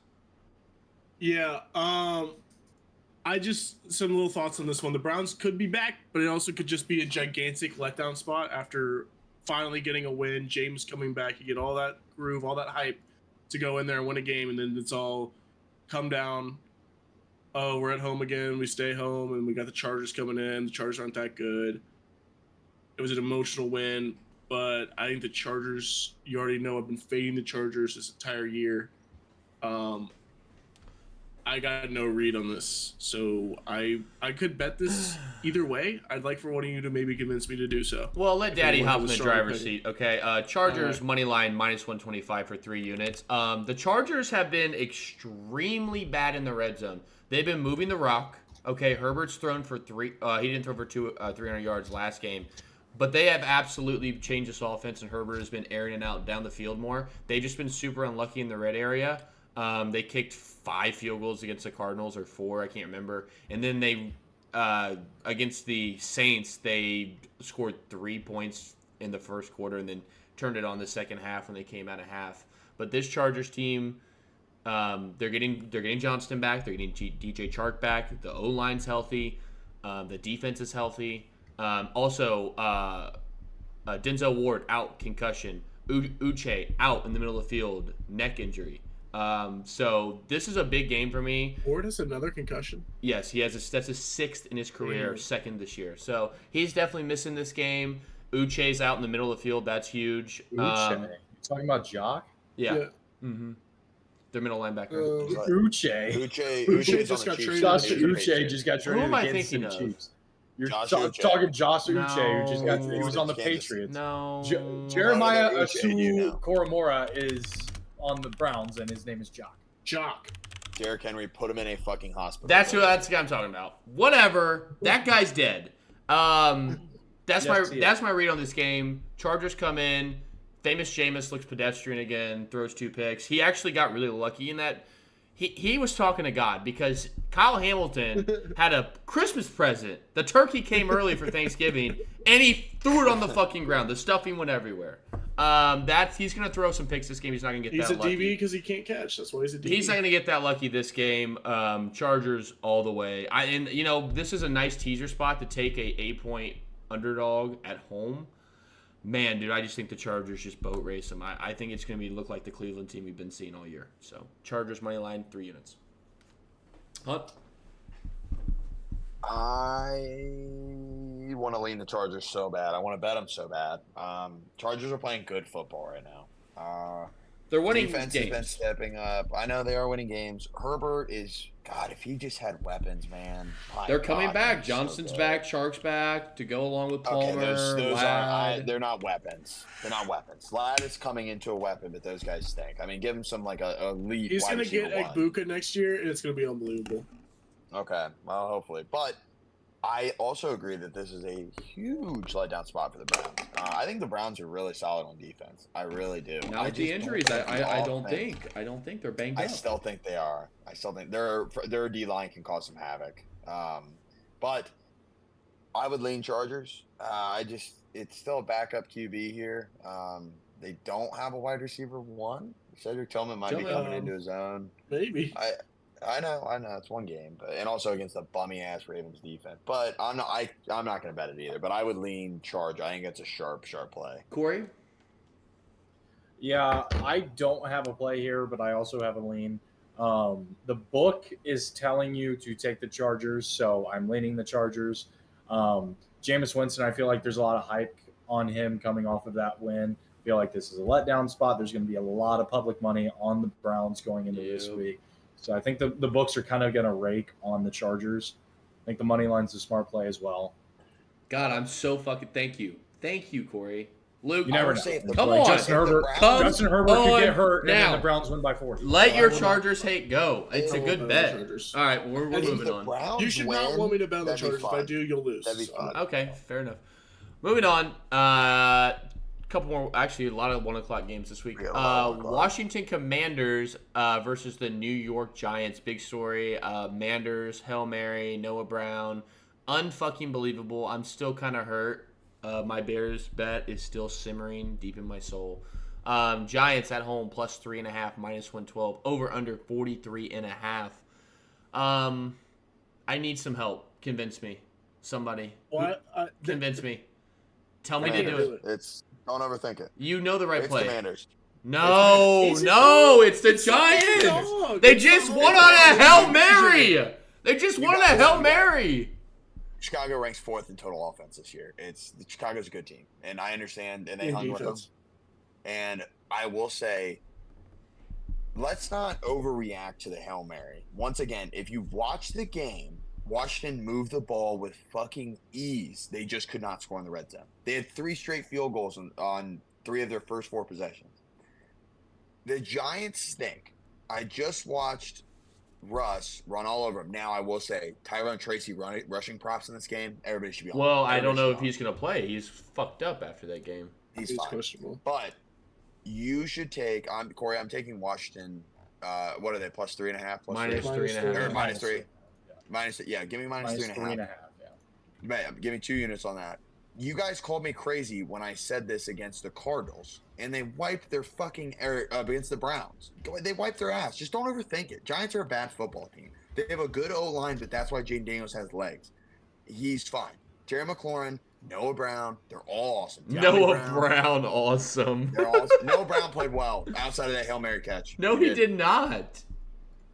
Yeah. I I just some little thoughts on this one. The Browns could be back, but it also could just be a gigantic letdown spot after finally getting a win. James coming back, you get all that groove, all that hype to go in there and win a game, and then it's all come down. Oh, we're at home again. We stay home, and we got the Chargers coming in. The Chargers aren't that good. It was an emotional win, but I think the Chargers, you already know I've been fading the Chargers this entire year. I got no read on this, so I could bet this either way. I'd like for one of you to maybe convince me to do so. Well, let Daddy hop in the driver's opinion. seat, okay? Chargers money line -125 for 3 units. The Chargers have been extremely bad in the red zone. They've been moving the rock. Okay, Herbert's thrown for 3. He didn't throw for 300 yards last game. But they have absolutely changed this offense, and Herbert has been airing it out down the field more. They've just been super unlucky in the red area. They kicked 5 field goals against the Cardinals, or 4, I can't remember. And then they, against the Saints, they scored 3 points in the first quarter and then turned it on the second half when they came out of half. But this Chargers team, they're getting Johnston back. They're getting DJ Chark back. The O-line's healthy. The defense is healthy. Also, Denzel Ward out, concussion. Uche out in the middle of the field, neck injury. So this is a big game for me. Ward has another concussion. Yes, he has that's his 6th in his career, 2nd this year. So he's definitely missing this game. Uche's out in the middle of the field. That's huge. Uche. You talking about Jock? Yeah. Mm-hmm. Their middle linebacker. Uche. Uche just got traded. Josh Uche just got traded. Who am I to Kansas thinking City of? Chiefs. You're Josh Uche. talking Josh Uche, who just got No. he was on the Kansas. Patriots. No. Jeremiah I don't know Uche, you Asu know. Koromora is on the Browns, and his name is Jock. Jock. Derrick Henry, put him in a fucking hospital. That's the guy I'm talking about. Whatever. That guy's dead. That's Yes, my read on this game. Chargers come in. Famous Jameis looks pedestrian again. Throws 2 picks. He actually got really lucky in that. He was talking to God because Kyle Hamilton had a Christmas present. The turkey came early for Thanksgiving, and he threw it on the fucking ground. The stuffing went everywhere. He's gonna throw some picks this game. He's not gonna get He's that a lucky. DB because he can't catch. That's why he's a DB. He's not going to get that lucky this game. Chargers all the way. This is a nice teaser spot to take a 8-point underdog at home. Man, dude, I just think the Chargers just boat race them. I think it's going to look like the Cleveland team we've been seeing all year. So, Chargers money line, 3 units. Hunt? I want to lean the Chargers so bad. I want to bet them so bad. Chargers are playing good football right now. They're winning Defense games. has been stepping up. I know they are winning games. Herbert is God. If he just had weapons, man. My They're coming God, back. he's so Johnson's good. back. Shark's back to go along with Palmer. Okay, those Ladd. they're not weapons. They're not weapons. Ladd is coming into a weapon, but those guys stink. I mean, give him some like a lead. He's wide gonna receiver get one. Egbuka next year, and it's gonna be unbelievable. Okay, well, hopefully. But I also agree that this is a huge letdown spot for the Browns. I think the Browns are really solid on defense. I really do. Now with the injuries, I don't think they're banged up. I still think they are. I still think their D line can cause some havoc. But I would lean Chargers. It's still a backup QB here. They don't have a wide receiver one. Cedric Tillman might be coming into his own. Maybe. I know, it's one game, and also against the bummy ass Ravens defense. But I'm not going to bet it either. But I would lean Charge. I think it's a sharp play. Corey? Yeah, I don't have a play here, but I also have a lean. The book is telling you to take the Chargers, so I'm leaning the Chargers. Jameis Winston, I feel like there's a lot of hype on him coming off of that win. I feel like this is a letdown spot. There's going to be a lot of public money on the Browns going into this week. So I think the books are kind of going to rake on the Chargers. I think the money line's a smart play as well. God, I'm so fucking thank you, Corey. Luke, You never know. Come on, Justin Herbert could get hurt, and then the Browns win by 40. Let your Chargers hate go. It's a good bet. Chargers. All right, we're moving on. Browns You should not win, want me to bet on the that'd be Chargers. If I fun. do, you'll lose. That'd be fun. Okay, fair enough. Moving on. Couple more. Actually, a lot of 1:00 games this week. Yeah, a lot of 1:00. Washington Commanders versus the New York Giants. Big story. Manders, Hail Mary, Noah Brown. Unfucking believable. I'm still kind of hurt. My Bears bet is still simmering deep in my soul. Giants at home plus 3.5, -112. Over under 43.5. I need some help. Convince me. Somebody. What? Convince me. Tell me to Commanders. do it. Don't overthink it. You know the right It's play. Commanders. No, It's a no, dog. it's the It's a Giants. dog. They It's just a won dog. on a Hail You Mary. They just won on a got Hail one. Mary. Chicago ranks 4th in total offense this year. Chicago's a good team, and I understand, and they In hung with them. defense. And I will say, let's not overreact to the Hail Mary. Once again, if you watch the game, Washington moved the ball with fucking ease. They just could not score in the red zone. They had 3 straight field goals on 3 of their first 4 possessions. The Giants stink. I just watched Russ run all over him. Now, I will say, Tyrone Tracy rushing props in this game, everybody should be on. Well, I don't Everybody know should if be he's going to play. He's fucked up after that game. on. He's It's fine. questionable. But you should take – Corey, I'm taking Washington. What are they, plus 3.5? Plus Minus 3? 3.5. Or minus 3. Yeah. Minus, yeah, give me minus 3.5. 3.5. Yeah. Man, give me 2 units on that. You guys called me crazy when I said this against the Cardinals, and they wiped their fucking against the Browns. They wiped their ass. Just don't overthink it. Giants are a bad football team. They have a good O-line, but that's why Jaden Daniels has legs. He's fine. Terry McLaurin, Noah Brown, they're all awesome. Noah Brown, awesome. They're all awesome. Noah Brown played well outside of that Hail Mary catch. No, he did not.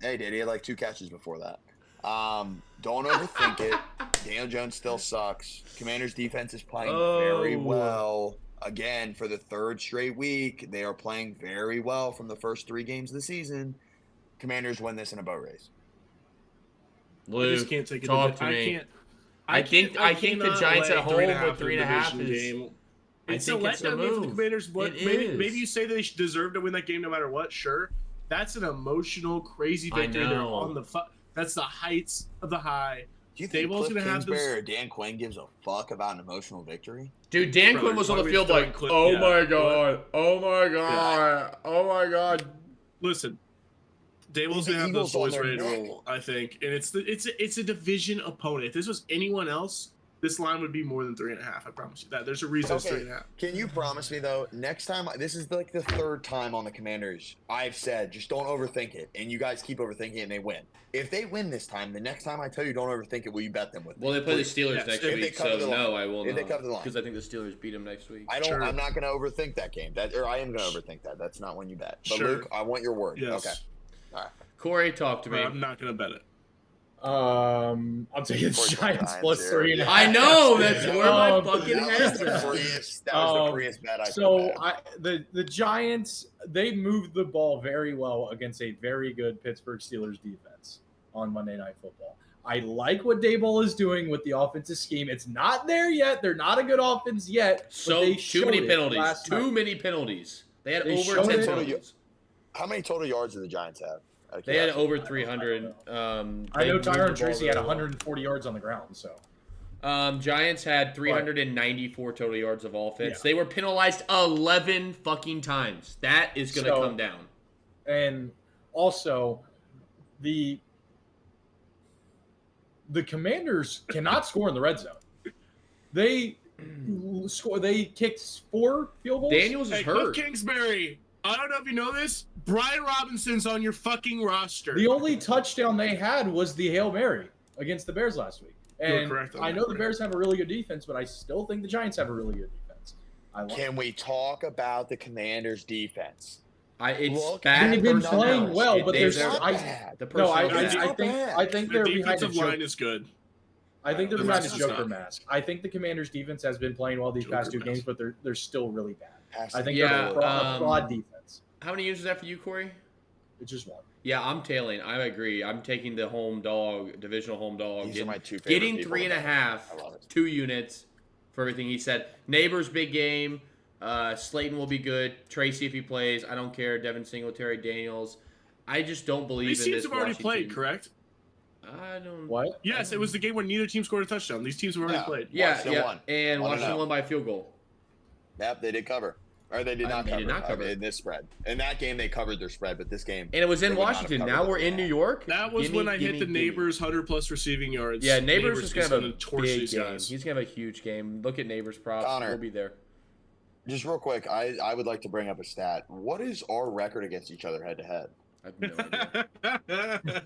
He did. He had like 2 catches before that. Don't overthink it. Daniel Jones still sucks. Commanders defense is playing very well. Again, for the 3rd straight week, they are playing very well from the first 3 games of the season. Commanders win this in a boat race. Luke, I just can't take it. talk to me. I think the Giants at home with 3.5 is. It's I a think it's the letdown game for the move. Commanders. But It maybe is. you say they deserve to win that game no matter what. Sure, that's an emotional, crazy victory. They're know. on the that's the heights of the high. Do you think Daboll's Cliff gonna have Kingsbury or Dan Quinn gives a fuck about an emotional victory? Dude, Dan Brother, Quinn was on why the we field throwing like, Cliff- oh yeah, my what? god, oh my god, oh my god. Listen, Daboll's The gonna have those Eagles on boys their ready to neck. roll. I think, and it's a division opponent. If this was anyone else, this line would be more than 3.5. I promise you that. There's a reason it's Okay. 3.5. Can you promise me though, next time, this is like the 3rd time on the Commanders I've said just don't overthink it, and you guys keep overthinking it and they win. If they win this time, the next time I tell you don't overthink it, will you bet them with me? Well, they play the Please. Steelers Yes, next if they week, cover so the line. no, I will If they not. cover the line. Because I think the Steelers beat them next week. I don't. Sure. I'm not going to overthink that game. I am going to overthink that. That's not when you bet. But Sure. Luke, I want your word. Yes. Okay. Corey, talk to me. I'm not gonna bet it. I'm taking the Forty Giants times plus here. 3.5. I know, that's Yeah. where my Um, fucking That was head's the at. freest. That was the freest bet I could So bet. the Giants, they moved the ball very well against a very good Pittsburgh Steelers defense on Monday Night Football. I like what Daboll is doing with the offensive scheme. It's not there yet. They're not a good offense yet. but So they too showed many it penalties. last Too night. many penalties. They had They over showed 10 it. penalties. How many total yards do the Giants have? They had Okay. over 300. I they know moved Tyron the ball Tracy had very well. 140 yards on the ground. So Giants had 394 total yards of offense. Yeah. They were penalized 11 fucking times. That is going to So- come down. and also the Commanders cannot score in the red zone. They score. They kicked 4 field goals. Daniels is Hey, hurt. Cliff Kingsbury. I don't know if you know this. Brian Robinson's on your fucking roster. The only touchdown they had was the Hail Mary against the Bears last week. You're And correct on I that, know the Rick. Bears have a really good defense, but I still think the Giants have a really good defense. Can we talk about the Commanders' defense? It's Look bad. at They've been personnel. playing well, but It's there's not I, bad. The no, I, personnel It's is I, bad. I think bad. I think The they're behind a defensive joke. line is good. I think they're The behind a rest is Joker not. mask. I think the Commanders' defense has been playing well these past 2 Joker games, mask. but they're still really bad. Has I to think be Yeah, they're good. a fraud defense. How many years is that for you, Corey? It's just one. Yeah, I'm tailing. I agree. I'm taking the home dog, divisional home dog. These are my 2 favorite Getting people 3.5, I love it. 2 units for everything he said. Neighbors, big game. Slayton will be good. Tracy, if he plays, I don't care. Devin Singletary, Daniels. I just don't believe These in teams this have already Washington. played, correct? I don't. What? Yes, it was the game where neither team scored a touchdown. These teams have already Yeah. played. Yeah, Washington yeah. won. And 1-0. Washington won by a field goal. Yep, they did cover. Or they did not They cover. did not cover. In this spread. In that game, they covered their spread, but this game. And it was in They would not have Washington. covered Now it. we're in New York. That was Gimme, when I hit gimme, the gimme. Neighbors 100+ receiving yards. Yeah, Neighbors is going to have a torch big these game. guys. He's going to have a huge game. Look at Neighbors props. Connor. We'll be there. Just real quick, I would like to bring up a stat. What is our record against each other head to head? I have no idea.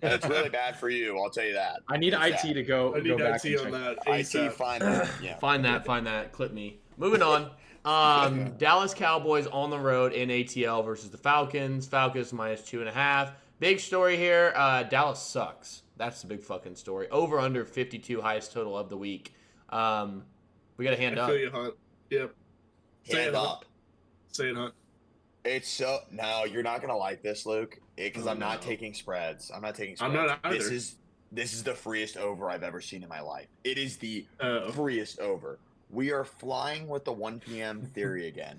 And it's really bad for you. I'll tell you that. I need It's IT sad. to go I need back IT and on check. that. IT, ASAP. find that. Yeah. Find that. Clip me. Moving on. Dallas Cowboys on the road in ATL versus the Falcons. Falcons minus 2.5. Big story here. Dallas sucks. That's the big fucking story. Over under 52, highest total of the week. We got a hand I up. feel you, Hunt. Yep. Say Hand it, Hunt. up. Say it, Hunt. It's so no, you're not gonna like this, Luke, because Oh, I'm not no. taking spreads. I'm not taking I'm spreads. not either. This is the freest over I've ever seen in my life. It is the Oh. freest over. We are flying with the 1 p.m. theory again.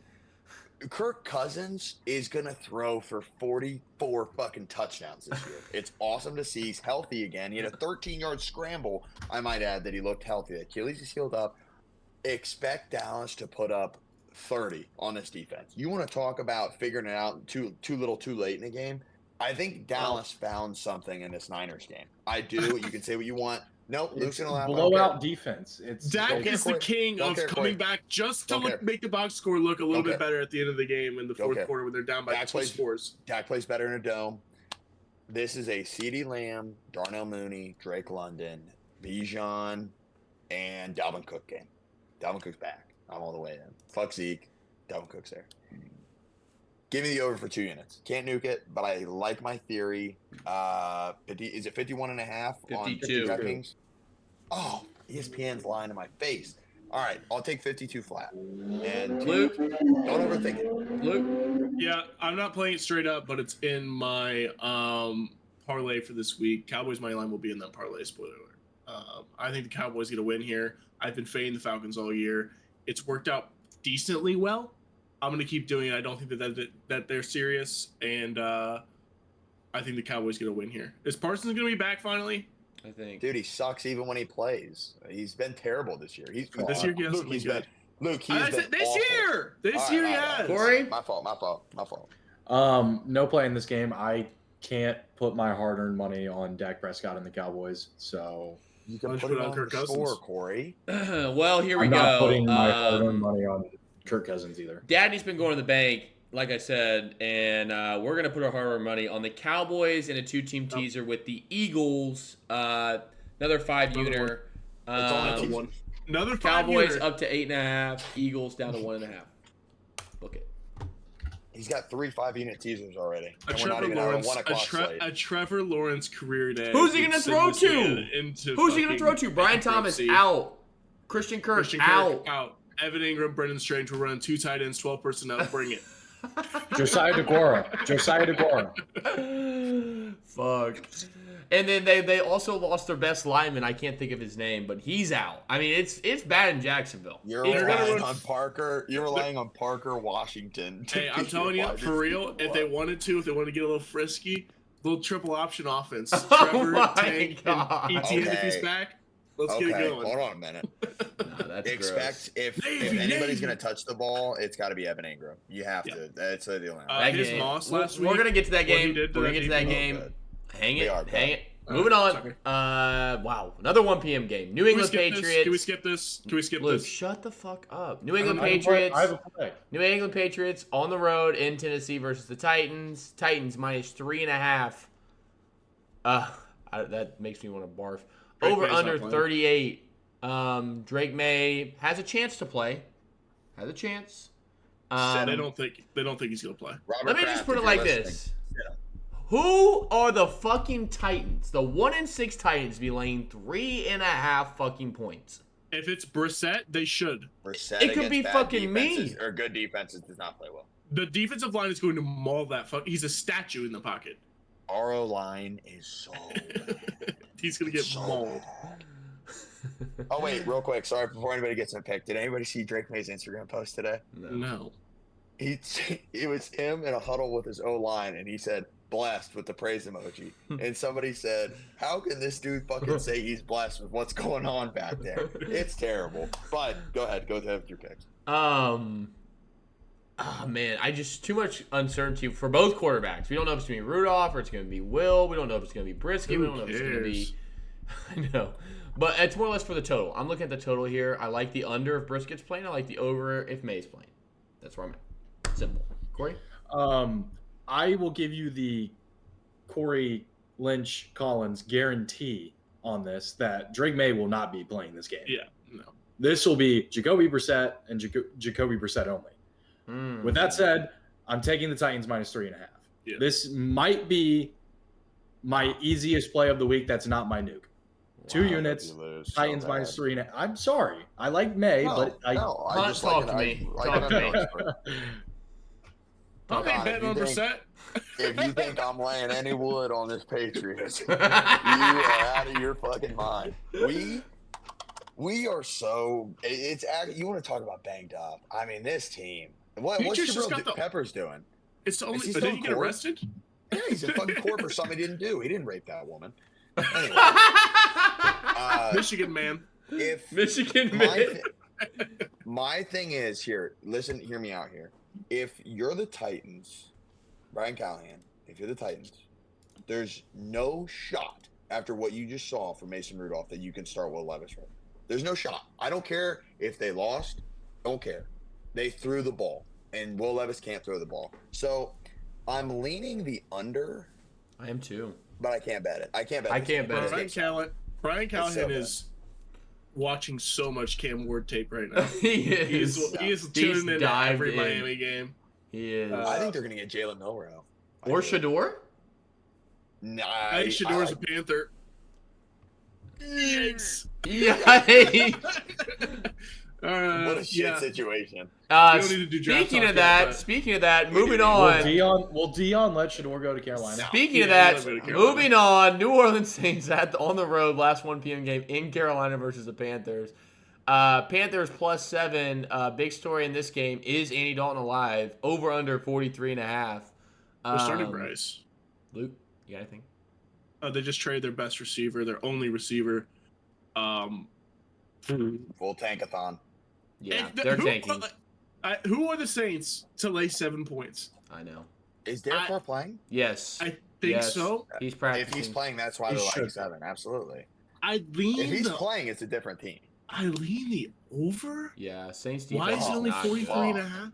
Kirk Cousins is gonna throw for 44 fucking touchdowns this year. It's awesome to see. He's healthy again. He had a 13-yard scramble. I might add that he looked healthy. The Achilles is healed up. Expect Dallas to put up 30 on this defense. You want to talk about figuring it out too little too late in the game? I think Dallas found something in this Niners game. I do. You can say what you want. Nope, Luke's It's gonna laugh. blowout defense. It's Dak Don't care, is the Corey. king Don't of care, coming Corey. back just to Don't care. make the box score look a little Don't bit care. better at the end of the game in the Don't fourth care. quarter when they're down by Dak 2 plays- scores. Dak plays better in a dome. This is a CeeDee Lamb, Darnell Mooney, Drake London, Bijan, and Dalvin Cook game. Dalvin Cook's back. I'm all the way in. Fuck Zeke. Dalvin Cook's there. Give me the over for 2 units. Can't nuke it, but I like my theory. 50, is it 51.5 on 52. DraftKings? Oh, ESPN's lying to my face. All right, I'll take 52 flat. And Luke, don't overthink it. Luke, Yeah, I'm not playing it straight up, but it's in my parlay for this week. Cowboys money line will be in that parlay. Spoiler alert. I think the Cowboys get a win here. I've been fading the Falcons all year. It's worked out decently well. I'm going to keep doing it. I don't think that they're serious, and I think the Cowboys get a win here. Is Parsons going to be back finally? I think. Dude, he sucks even when he plays. He's been terrible this year. This year he hasn't Luke, been he's good. been Luke, I he's been said this awful. year. This All year right, he all right, has. Corey? My fault. No play in this game. I can't put my hard-earned money on Dak Prescott and the Cowboys, so You Why can don't you put it put it on on Kirk the Cousins? score, Corey. Well, here we I'm go. not putting my hard-earned money on Kirk Cousins either. Daddy's been going to the bank, like I said, and we're going to put our hard-earned money on the Cowboys in a 2-team teaser with the Eagles. Another 5-uniter. It's only Another two. one. Another Cowboys 5-uniter. up to 8.5. Eagles down to 1.5. Book it. He's got 3 5-unit teasers already. A And we're not Trevor even on a Lawrence, 1 o'clock slate. a Trevor Lawrence career day. Who's he gonna throw to? Who's he going to throw to? Brian Thomas bankruptcy. out. Christian Kirk Christian Kirk out. out. Evan Ingram, Brendan Strange will run 2 tight ends, 12 personnel. Bring it. Josiah DeGuara. Fuck. And then they also lost their best lineman. I can't think of his name, but he's out. I mean, it's bad in Jacksonville. You're They're gonna relying run- on Parker. You're relying on Parker Washington. to Hey, I'm be telling you, your wide for real, receiver if they one. wanted to, if they wanted to get a little frisky, little triple option offense. Oh Trevor, my Tank, God. and ETN if he's Okay. back. Let's Okay, get it going. hold on a minute. No, that's Expect if Navy, anybody's Navy. going to touch the ball, it's got to be Evan Ingram. You have Yeah. to. That's the only. Uh, his game. loss We're- last we're week, gonna get to that what he game. did to We're gonna that get to that defense. game. good. Hang They it. are Hang bad. it. Moving on. Sorry. Wow. Another 1 p.m. game. New Can we England skip this? Patriots. Can we skip this? Can we skip Luke, this? shut the fuck up. New England I have a play. Patriots. I have a play. New England Patriots on the road in Tennessee versus the Titans. Titans minus 3.5. That makes me want to barf. Drake Over May's not under playing. 38. Drake May has a chance to play. Has a chance. they don't think he's gonna play. Robert Let me Kraft, just put if it you're like listening, this. sit up. Who are the fucking Titans? The 1-6 Titans be laying 3.5 fucking points. If it's Brissett, they should. Brissett It could against be bad fucking me. defenses, or good defenses does not play well. The defensive line is going to maul that fuck. He's a statue in the pocket. Our line is so. He's gonna get so mauled. bad. Oh wait, real quick. Sorry, before anybody gets a pick, did anybody see Drake May's Instagram post today? No. It was him in a huddle with his O line, and he said blessed with the praise emoji. And somebody said, "How can this dude fucking say he's blessed with what's going on back there? It's terrible." But go ahead with your picks. Oh man, too much uncertainty for both quarterbacks. We don't know if it's gonna be Rudolph or it's gonna be Will. We don't know if it's gonna be Brisket. We don't know if it's gonna be. I know, but it's more or less for the total. I'm looking at the total here. I like the under if Brisket's playing. I like the over if May's playing. That's where I'm at. Simple. Corey. I will give you the Corey Lynch Collins guarantee on this that Drake May will not be playing this game. Yeah, no. This will be Jacoby Brissett and Jacoby Brissett only. With that said, I'm taking the Titans -3.5. Yeah. This might be my easiest play of the week. That's not my nuke. 2 units, Titans -3.5. I'm sorry. I like May, but I just talk like to me. I Talk to me. I ain't betting on Brissett. If you think I'm laying any wood on this Patriots, you are out of your fucking mind. We are so it's you want to talk about banged up. I mean, this team. What's Jabril Peppers doing? It's the only. Did he get arrested? Yeah, he's in fucking court for something he didn't do. He didn't rape that woman. Anyway, Michigan man. If Michigan man. My thing is here. Listen, hear me out here. If you're the Titans, Brian Callahan, if you're the Titans, there's no shot after what you just saw from Mason Rudolph that you can start Will Levis right. There's no shot. I don't care if they lost. Don't care. They threw the ball, and Will Levis can't throw the ball. So I'm leaning the under. I am too. But I can't bet it. I can't bet it. Brian Callahan is watching so much Cam Ward tape right now. He is. He is tuning into every Miami game. He is. I think they're going to get Jalen Milroe. Or Shador? Nah. I think Shador's a Panther. Yikes. What a shit situation. Speaking of that, moving on. Will Dion let Shador go to Carolina? Speaking of that, moving on. New Orleans Saints on the road, last 1 p.m. game in Carolina versus the Panthers. Panthers +7. Big story in this game is Andy Dalton alive. Over under 43.5. We're starting Bryce. Luke, you got anything? They just traded their best receiver, their only receiver. Full tankathon. Yeah, they're tanking. Who are the Saints to lay 7 points? I know. Is Derek Carr playing? Yes. I think so. He's practicing. If he's playing, that's why they're like 7. Absolutely. If he's playing, it's a different team. I lean the over? Yeah, Saints defense. Why is it only 43.5?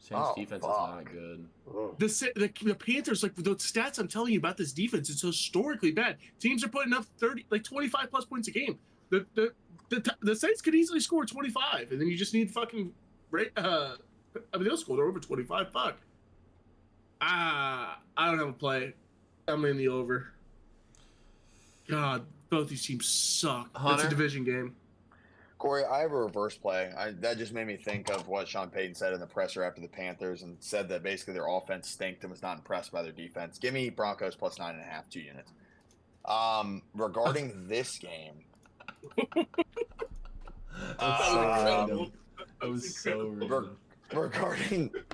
Saints defense is not good. The Panthers, like the stats I'm telling you about this defense, it's historically bad. Teams are putting up 25 plus points a game. The Saints could easily score 25, and then you just need fucking they'll score. They're over 25. Fuck. I don't have a play. I'm in the over. God, both these teams suck. Hunter? It's a division game. Corey, I have a reverse play. That just made me think of what Sean Payton said in the presser after the Panthers and said that basically their offense stinked and was not impressed by their defense. Give me Broncos +9.5, 2 units. Regarding this game.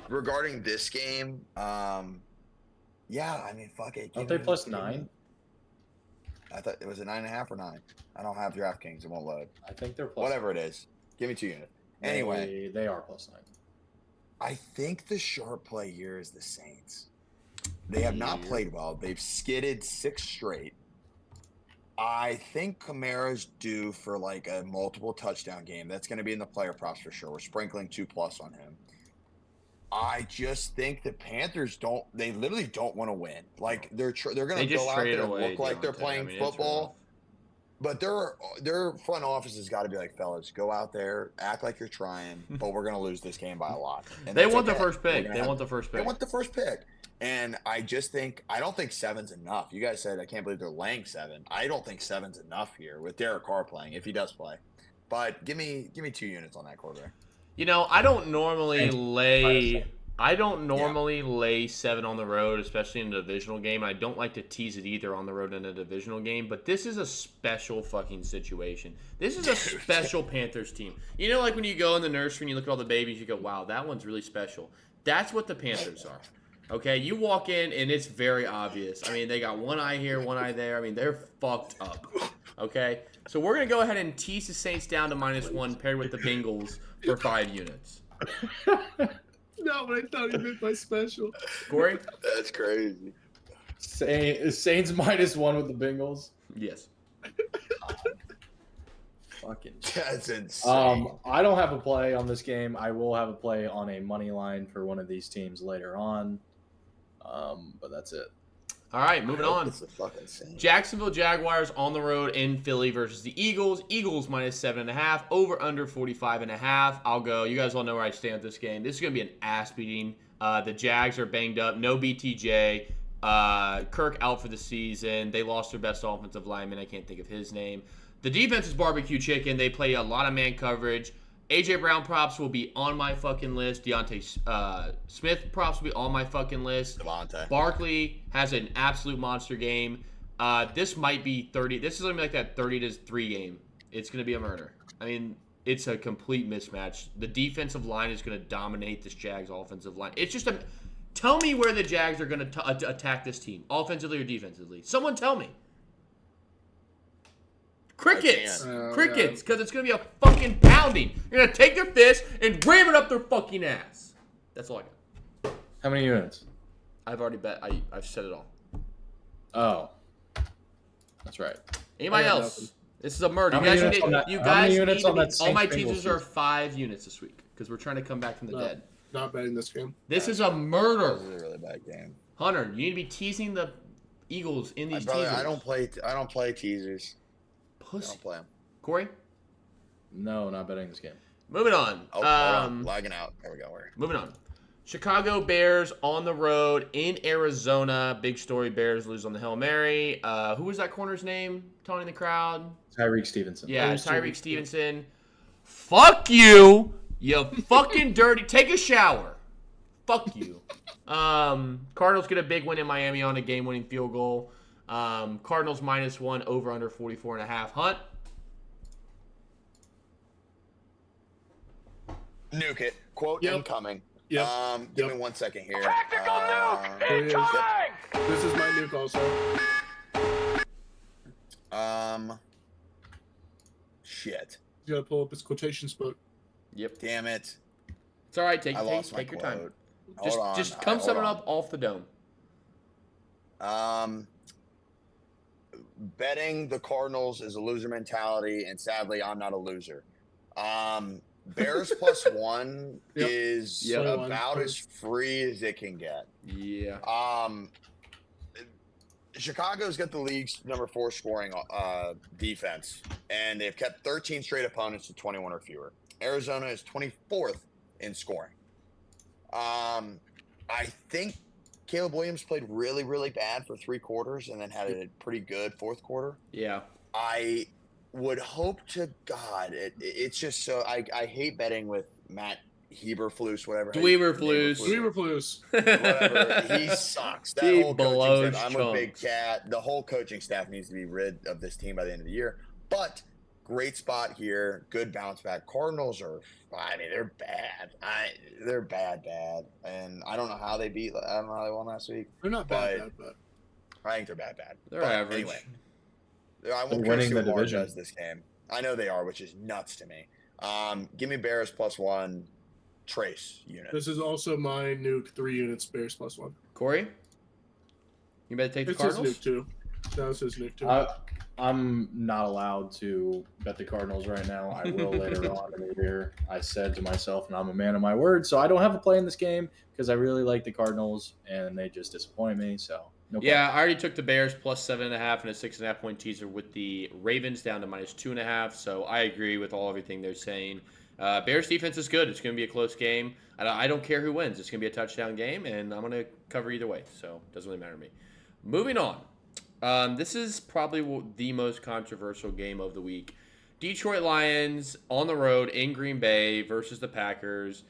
Regarding this game, yeah, I mean, fuck it. Aren't they +9? I thought it was a 9.5 or 9. I don't have DraftKings. It won't load. I think they're +9. Whatever it is. Give me 2 units. Anyway, they are +9. I think the sharp play here is the Saints. They have not played well. They've skidded 6 straight. I think Kamara's due for like a multiple touchdown game. That's going to be in the player props for sure. We're sprinkling 2+ on him. I just think the Panthers they literally don't want to win. Like they're going to go out there and look like they're playing football. But their front office has got to be like, fellas, go out there, act like you're trying, but we're going to lose this game by a lot. And they want the first pick. They want the first pick. And I don't think 7's enough. You guys said I can't believe they're laying 7. I don't think 7's enough here with Derek Carr playing if he does play. But give me 2 units on that quarterback. You know, I don't normally lay 7 on the road, especially in a divisional game. I don't like to tease it either on the road in a divisional game, but this is a special fucking situation. This is a special Panthers team. You know, like when you go in the nursery and you look at all the babies, you go, wow, that one's really special. That's what the Panthers are. Okay, you walk in and it's very obvious. I mean, they got one eye here, one eye there. I mean, they're fucked up. Okay, so we're going to go ahead and tease the Saints down to -1 paired with the Bengals for 5 units. No, but I thought he meant by special. Corey? That's crazy. Saints -1 with the Bengals? Yes. Fucking that's insane. I don't have a play on this game. I will have a play on a money line for one of these teams later on. But that's it. All right, moving on. It's the fucking same. Jacksonville Jaguars on the road in Philly versus the Eagles. Eagles -7.5. Over under 45.5. I'll go. You guys all know where I stand with this game. This is going to be an ass beating. The Jags are banged up. No BTJ. Kirk out for the season. They lost their best offensive lineman. I can't think of his name. The defense is barbecue chicken. They play a lot of man coverage. A.J. Brown props will be on my fucking list. Deontay Smith props will be on my fucking list. Devontae. Barkley has an absolute monster game. This might be 30. This is going to be like that 30-3 game. It's going to be a murder. I mean, it's a complete mismatch. The defensive line is going to dominate this Jags offensive line. It's just a... Tell me where the Jags are going to attack this team, offensively or defensively. Someone tell me. Crickets. Crickets, because it's going to be a fucking pounding. You're going to take their fist and ram it up their fucking ass. That's all I got. How many units? I've already bet. I've said it all. Oh. That's right. Anybody else? Nothing. This is a murder. How You guys many need, units on that- you how guys many need units to on be, that all my Saints teasers Bengals are 5 units this week because we're trying to come back from the No. dead. Not betting this game. This is a This murder. is a really bad game. Hunter, you need to be teasing the Eagles in these teasers. I don't play teasers. I Pussy. don't play them. Corey? No, not betting this game. Moving on. Oh, hold on. Lagging out. There we go. Moving on. Chicago Bears on the road in Arizona. Big story. Bears lose on the Hail Mary. Who was that corner's name? Tony in the crowd. Tyreek Stevenson. Yeah, Tyreek Stevenson. Fuck you. You fucking dirty. Take a shower. Fuck you. Cardinals get a big win in Miami on a game-winning field goal. Cardinals -1 over under 44.5. Hunt. Nuke it. Quote incoming. Yep. Give me 1 second here. This is my nuke also. Shit. You gotta pull up his quotations book. Yep. Damn it. It's all right. Take I lost my your time. quote. Just Hold on. just come All right, sum it hold up off the dome. on. Betting the Cardinals is a loser mentality, and sadly, I'm not a loser. Bears +1 is Yep. about as free as it can get. Yeah. Chicago's got the league's number 4 scoring defense, and they've kept 13 straight opponents to 21 or fewer. Arizona is 24th in scoring. I think Caleb Williams played really, really bad for 3 quarters and then had a pretty good 4th quarter. Yeah. I would hope to God it's just so I hate betting with Matt Heberflus, whatever. Dweeberflus. Weaverflus. Whatever. He sucks. That He whole coaching blows staff. I'm a big chunks. cat. The whole coaching staff needs to be rid of this team by the end of the year. But great spot here. Good bounce back. Cardinals are. I mean, they're bad. They're bad. And I don't know how they beat. I don't know how they won last week. They're not bad, but I think they're bad. They're But average. Anyway, I They're won't winning the Lamar division. does this game. I know they are, which is nuts to me. Give me Bears +1. Trace unit. this is also my nuke. 3 units. Bears +1. Corey? You better take the It's his Cardinals? nuke too. That was his nuke too. I'm not allowed to bet the Cardinals right now. I will later on in the year. I said to myself, and I'm a man of my word, so I don't have a play in this game because I really like the Cardinals, and they just disappoint me. So no. Yeah, I already took the Bears +7.5 and a 6.5 point teaser with the Ravens down to -2.5. So I agree with everything they're saying. Bears defense is good. It's going to be a close game. I don't care who wins. It's going to be a touchdown game, and I'm going to cover either way. So it doesn't really matter to me. Moving on. This is probably the most controversial game of the week. Detroit Lions on the road in Green Bay versus the Packers.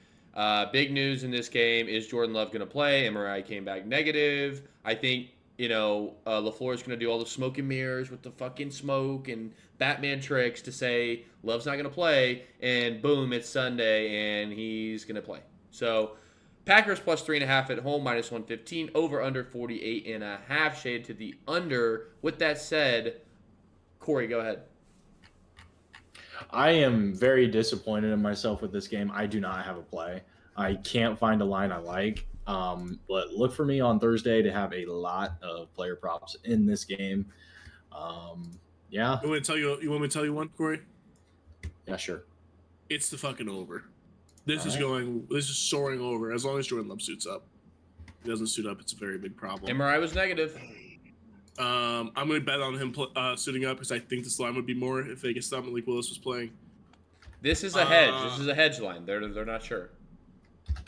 Big news in this game is Jordan Love going to play. MRI came back negative. I think, LaFleur is going to do all the smoke and mirrors with the fucking smoke and Batman tricks to say Love's not going to play. And boom, it's Sunday and he's going to play. So Packers +3.5 at home, -115, over under 48.5, shade to the under. With that said, Corey, go ahead. I am very disappointed in myself with this game. I do not have a play. I can't find a line I like. But look for me on Thursday to have a lot of player props in this game. Yeah. You want me to tell you one, Corey? Yeah, sure. It's the fucking over. This All is soaring over as long as Jordan Love suits up. If he doesn't suit up, it's a very big problem. MRI was negative. I'm going to bet on him suiting up because I think this line would be more if Vegas thought Malik Willis was playing. This is a hedge. This is a hedge line. They're not sure.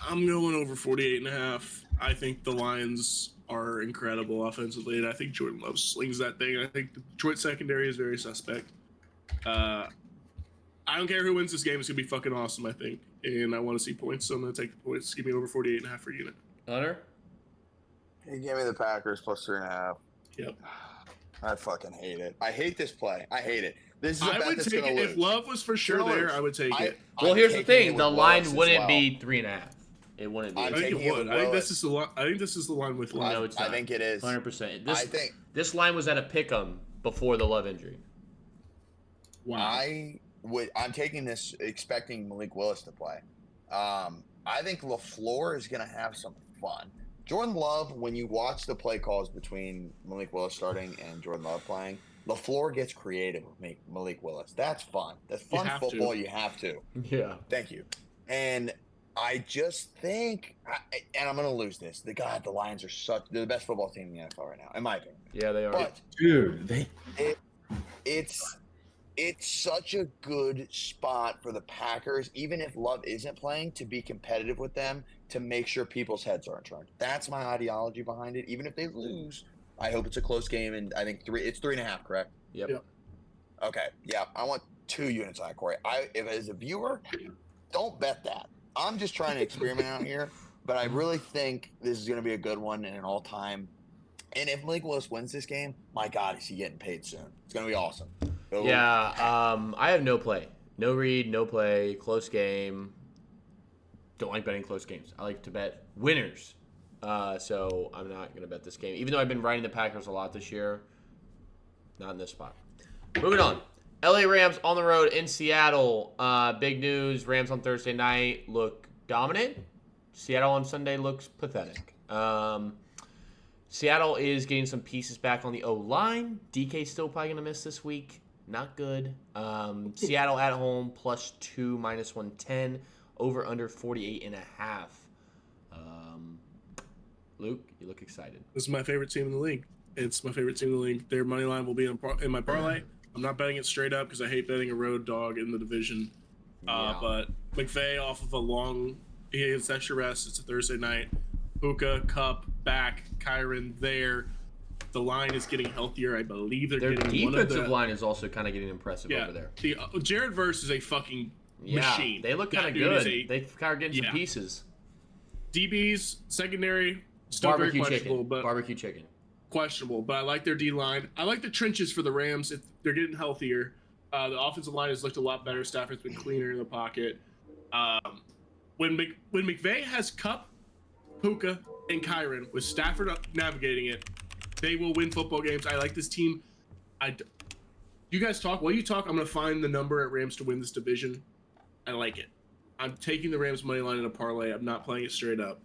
I'm going over 48.5. I think the Lions are incredible offensively, and I think Jordan Love slings that thing. I think the Detroit secondary is very suspect. I don't care who wins this game. It's going to be fucking awesome, I think. And I want to see points, so I'm going to take the points. Give me over 48.5 for unit. Hunter? You give me the Packers plus 3.5. Yep. I fucking hate it. I hate this play. I hate it. This is a I bet would that's take gonna it. lose. If Love was for sure there, I would take it. Well, I'm here's the taking thing: it the with line Willis as wouldn't well. be 3.5. It wouldn't be. I I'm think taking it it would. with I think Willis. this is the line. I think this is the line with Love. No, it's not. I think it is. 100%. I think This line was at a pick'em before the Love injury. Wow. I'm taking this expecting Malik Willis to play. I think LaFleur is going to have some fun. Jordan Love, when you watch the play calls between Malik Willis starting and Jordan Love playing, LaFleur gets creative with Malik Willis. That's fun. That's fun football. You have to. Yeah. Thank you. And I just think, and I'm going to lose this. The Lions are they're the best football team in the NFL right now, in my opinion. Yeah, they are. But Dude, it's such a good spot for the Packers, even if Love isn't playing, to be competitive with them, to make sure people's heads aren't turned. That's my ideology behind it. Even if they lose, I hope it's a close game, and I think it's 3.5, correct? Yep. Okay, yeah, I want 2 units on it, Corey. If as a viewer, don't bet that. I'm just trying to experiment out here, but I really think this is going to be a good one and an all-time. And if Malik Willis wins this game, my God, is he getting paid soon? It's going to be awesome. So, Yeah. I have no play, no read, no play, close game. Don't like betting close games. I like to bet winners. So I'm not gonna bet this game, even though I've been riding the Packers a lot this year. Not in this spot. Moving on. LA Rams on the road in Seattle. Big news. Rams on Thursday night look dominant. Seattle on Sunday looks pathetic. Seattle is getting some pieces back on the O-line. DK's still probably going to miss this week. Not good. Seattle at home, +2, -110. Over under 48.5. Luke, you look excited. This is my favorite team in the league. It's my favorite team in the league. Their money line will be in my parlay. I'm not betting it straight up because I hate betting a road dog in the division. Yeah. But McVay off of he gets extra rest. It's a Thursday night. Puka, Cup, back, Kyron there. The line is getting healthier. I believe they're Their getting defensive line is also kind of getting impressive over there. The Jared Verse is a fucking machine. They look That kind of dude is good. They kind of getting some pieces. DBs, secondary, still Barbecue very questionable, chicken. but Barbecue chicken. questionable. But I like their D line. I like the trenches for the Rams. If they're getting healthier. The offensive line has looked a lot better. Stafford's been cleaner in the pocket. When McVay has Cup, Puka, and Kyron with Stafford navigating it, they will win football games. I like this team. You guys talk. While you talk, I'm going to find the number at Rams to win this division. I like it. I'm taking the Rams money line in a parlay. I'm not playing it straight up.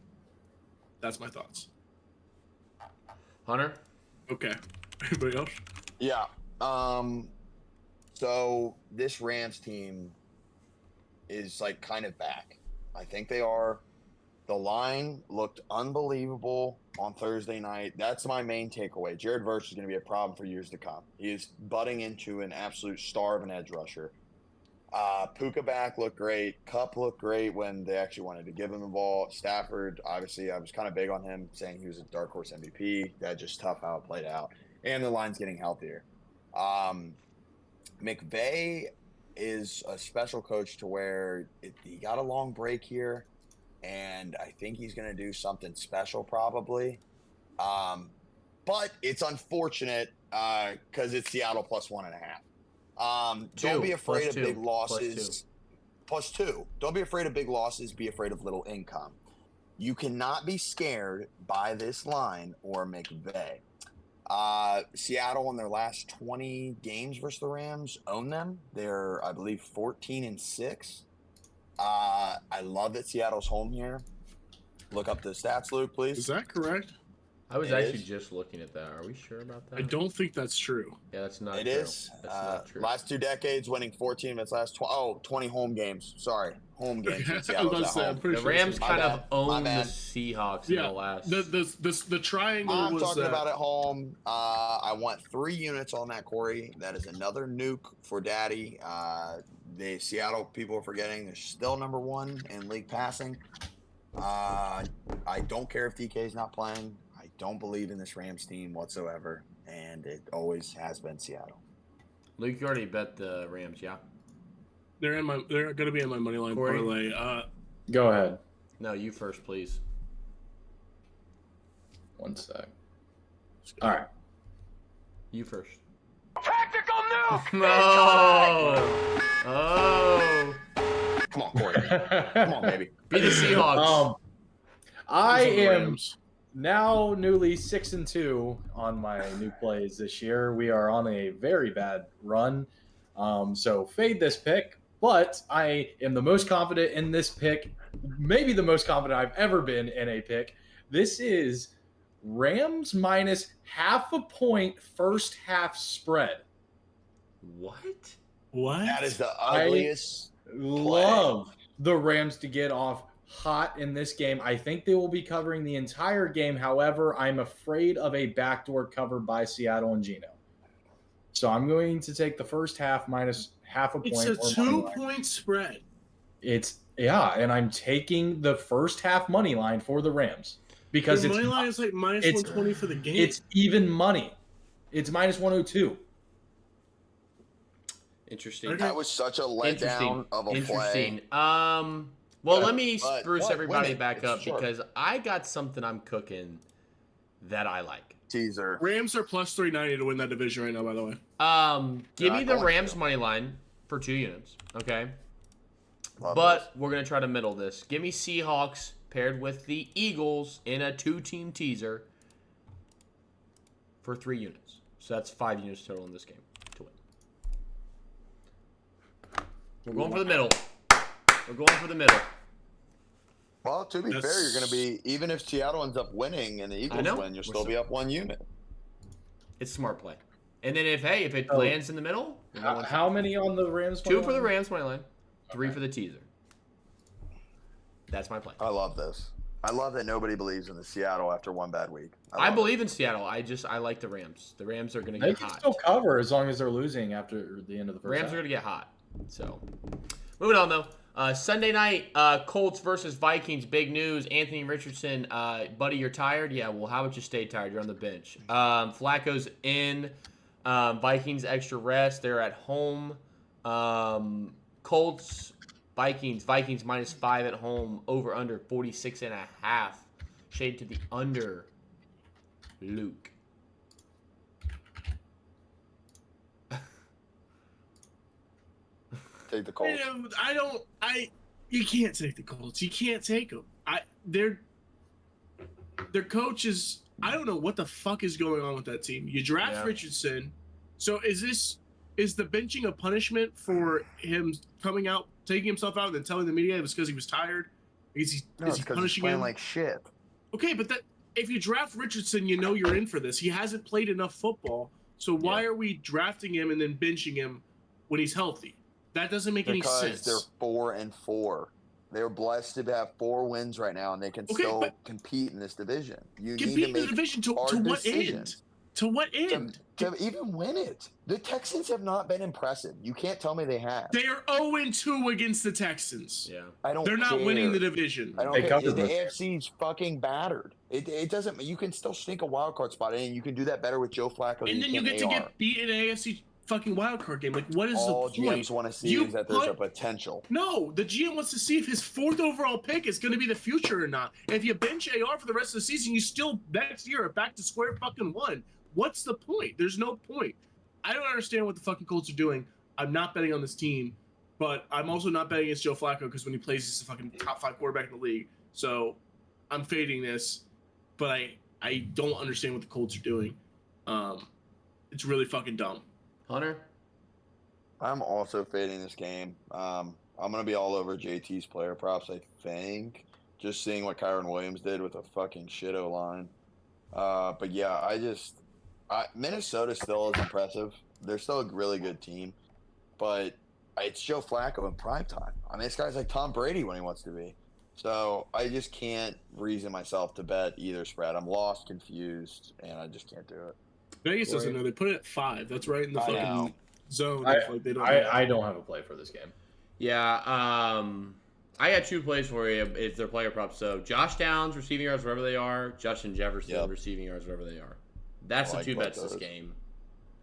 That's my thoughts. Hunter? Okay. Anybody else? Yeah. So this Rams team is like kind of back. I think they are. The line looked unbelievable on Thursday night. That's my main takeaway. Jared Verse is going to be a problem for years to come. He is butting into an absolute star of an edge rusher. Puka back looked great. Cup looked great when they actually wanted to give him the ball. Stafford, obviously, I was kind of big on him, saying he was a dark horse MVP. That's just tough how it played out. And the line's getting healthier. McVay is a special coach to where he got a long break here, and I think he's going to do something special probably. But it's unfortunate because it's Seattle +1.5. Don't be afraid of big losses. +2. Don't be afraid of big losses. Be afraid of little income. You cannot be scared by this line or McVay. Seattle in their last 20 games versus the Rams own them. They're, I believe, 14-6. I love that Seattle's home here. Look up the stats, Luke, please. Is that correct? I was It actually is? just looking at that. Are we sure about that? I don't think that's true. Yeah, that's not It true. is. That's not true. Last 2 decades, winning 14 of its last 20 home games. Sorry, home games when I was Seattle about was to at say, I'm home. pretty The sure Rams My kind bad. of own My the bad. Seahawks in Yeah, the last. the triangle I'm was talking that. about at home. I want 3 units on that, Corey. That is another nuke for Daddy. The Seattle people are forgetting they're still number 1 in league passing. I don't care if DK is not playing. I don't believe in this Rams team whatsoever, and it always has been Seattle. Luke, you already bet the Rams, yeah? They're gonna be in my money line Corey? parlay. Go ahead. No, you first, please. One sec. All right. You first. Tactical nuke! No! Oh! Come on, Corey. Come on, baby. Be the Seahawks. I those are the am Rams. now newly 6-2 on my new plays this year. We are on a very bad run. So fade this pick, but I am the most confident in this pick, maybe the most confident I've ever been in a pick. This is Rams minus half a point first half spread. What? What? That is the ugliest. Love the Rams to get off hot in this game. I think they will be covering the entire game. However, I'm afraid of a backdoor cover by Seattle and Geno. So I'm going to take the first half minus half a point. It's a or money line. 2-point spread. And I'm taking the first half money line for the Rams because The money line is like minus it's- 120 for the game. it's even money. It's minus 102. Interesting. Okay. That was such a letdown of a Interesting. play. Well, let me But- spruce but everybody win it. back It's up short. because I got something I'm cooking that I like. Teaser. Rams are plus 390 to win that division right now, by the way. Give They're me not the going Rams to. money line for 2 units, okay? Love But we're gonna try to middle this. Give me Seahawks paired with the Eagles in a 2-team teaser for 3 units. So that's 5 units total in this game to win. We're going for the middle. We're going for the middle. Well, to be fair, That's- you're going to be, even if Seattle ends up winning and the Eagles know. win, you'll We're still still- be up 1 unit. It's smart play. And then if it Oh. lands in the middle, we're going How many on the Rams? 2 for the money line? Rams money line, 3 for the teaser. That's my plan. I love this. I love that nobody believes in the Seattle after 1 bad week. I love believe in Seattle. I like the Rams. The Rams are gonna They get can hot. still cover as long as they're losing after the end of the first Rams half. are gonna get hot. So, moving on though. Sunday night, Colts versus Vikings. Big news. Anthony Richardson, buddy, you're tired? Yeah. Well, how about you stay tired? You're on the bench. Flacco's in. Vikings extra rest. They're at home. Colts, Vikings. Vikings minus 5 at home. Over under 46.5. Shade to the under. Luke. it. Take the Colts. You can't take the Colts. You can't take them. Their coach is, I don't know what the fuck is going on with that team. You draft Yeah. Richardson. So is the benching a punishment for him coming out, taking himself out, and then telling the media it was because he was tired? Is he No, it's because he's punishing playing him? like shit. Okay, but if you draft Richardson, you know you're in for this. He hasn't played enough football. So why are we drafting him and then benching him when he's healthy? That doesn't make any Because sense. they're 4-4. They're blessed to have 4 wins right now, and they can Okay, still but- compete in this division. You need Compete to in the make division to hard what end? decisions. To what end? To even win it. The Texans have not been impressive. You can't tell me they have. They are 0-2 against the Texans. Yeah. I don't. They're not winning the care. division. I don't They care. covered The this. AFC's fucking battered. It doesn't. You can still sneak a wild card spot in. You can do that better with Joe Flacco than And then you can get to AR. get beat in an AFC fucking wild card game. Like, what is All the point? GMs want to see You is that there's a put- potential. No, the GM wants to see if his 4th overall pick is going to be the future or not. And if you bench AR for the rest of the season, you still next year are back to square fucking one. What's the point? There's no point. I don't understand what the fucking Colts are doing. I'm not betting on this team, but I'm also not betting against Joe Flacco because when he plays, he's the fucking top 5 quarterback in the league. So I'm fading this, but I don't understand what the Colts are doing. It's really fucking dumb. Hunter. I'm also fading this game. I'm gonna be all over JT's player props. I think just seeing what Kyron Williams did with a fucking shit O line. But yeah, Minnesota still is impressive. They're still a really good team, but it's Joe Flacco in prime time. I mean, this guy's like Tom Brady when he wants to be. So I just can't reason myself to bet either spread. I'm lost, confused, and I just can't do it. Vegas doesn't know. They put it at 5. That's right in the I fucking know. zone. I don't have a play for this game. Yeah, I got 2 plays for you if they're player props. So Josh Downs receiving yards wherever they are, Justin Jefferson receiving yards wherever they are. That's the 2 bets this game.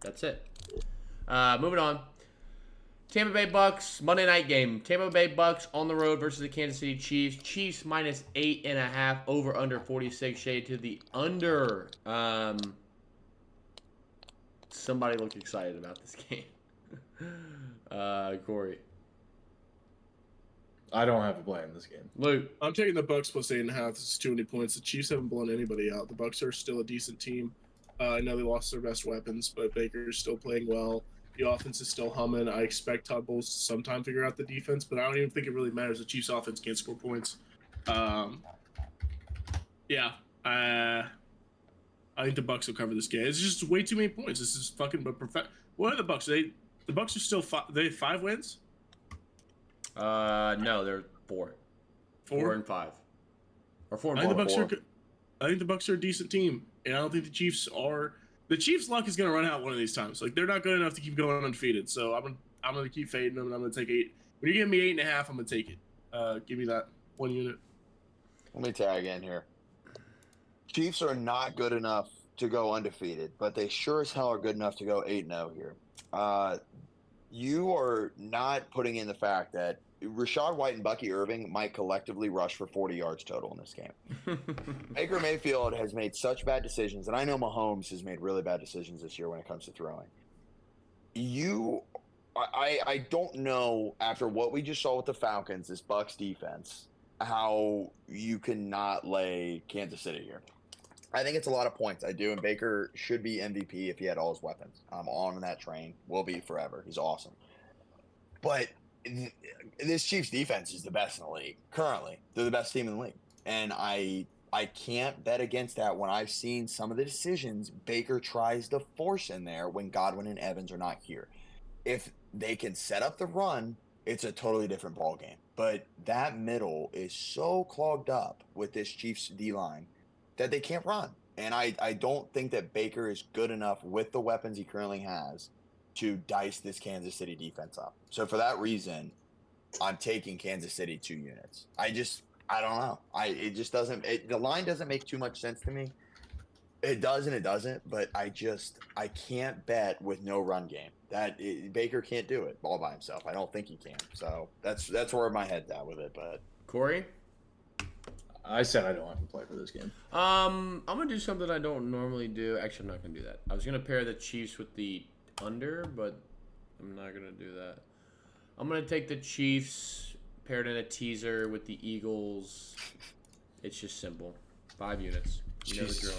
That's it. Moving on. Tampa Bay Bucks Monday night game. Tampa Bay Bucks on the road versus the Kansas City Chiefs. Chiefs minus 8.5 over under 46 shade to the under. Somebody look excited about this game. Corey. I don't have a play in this game. Luke. I'm taking the Bucks plus 8.5. It's too many points. The Chiefs haven't blown anybody out. The Bucks are still a decent team. I know they lost their best weapons, but Baker's still playing well. The offense is still humming. I expect Todd Bowles to sometime figure out the defense, but I don't even think it really matters. The Chiefs' offense can't score points. I think the Bucks will cover this game. It's just way too many points. This is fucking perfect. What are the Bucks? The Bucks are still they have 5 wins. No, they're 4. 4 and 5, or 4 and 4. I think the Bucks are a decent team, and I don't think the Chiefs are. The Chiefs' luck is going to run out one of these times. Like, they're not good enough to keep going undefeated. So I'm gonna keep fading them, and I'm gonna take 8. When you give me 8.5, I'm gonna take it. Give me that 1 unit. Let me tag in here. Chiefs are not good enough to go undefeated, but they sure as hell are good enough to go 8-0 here. You are not putting in the fact that Rachaad White and Bucky Irving might collectively rush for 40 yards total in this game. Baker Mayfield has made such bad decisions, and I know Mahomes has made really bad decisions this year when it comes to throwing. I don't know, after what we just saw with the Falcons, this Bucs defense, how you cannot lay Kansas City here. I think it's a lot of points. I do, and Baker should be MVP if he had all his weapons. I'm on that train. Will be forever. He's awesome. But this Chiefs defense is the best in the league. Currently, they're the best team in the league. And I can't bet against that when I've seen some of the decisions Baker tries to force in there when Godwin and Evans are not here. If they can set up the run, it's a totally different ball game. But that middle is so clogged up with this Chiefs D-line that they can't run. And I don't think that Baker is good enough with the weapons he currently has to dice this Kansas City defense up. So for that reason, I'm taking Kansas City 2 units. I don't know. The line doesn't make too much sense to me. It does and it doesn't, but I can't bet with no run game. Baker can't do it all by himself. I don't think he can. So that's where my head's at with it. But Corey? I said I don't have to play for this game. I'm gonna do something I don't normally do. Actually, I'm not gonna do that. I was gonna pair the Chiefs with the under, but I'm not gonna do that. I'm gonna take the Chiefs paired in a teaser with the Eagles. It's just simple. 5 units. You know the drill.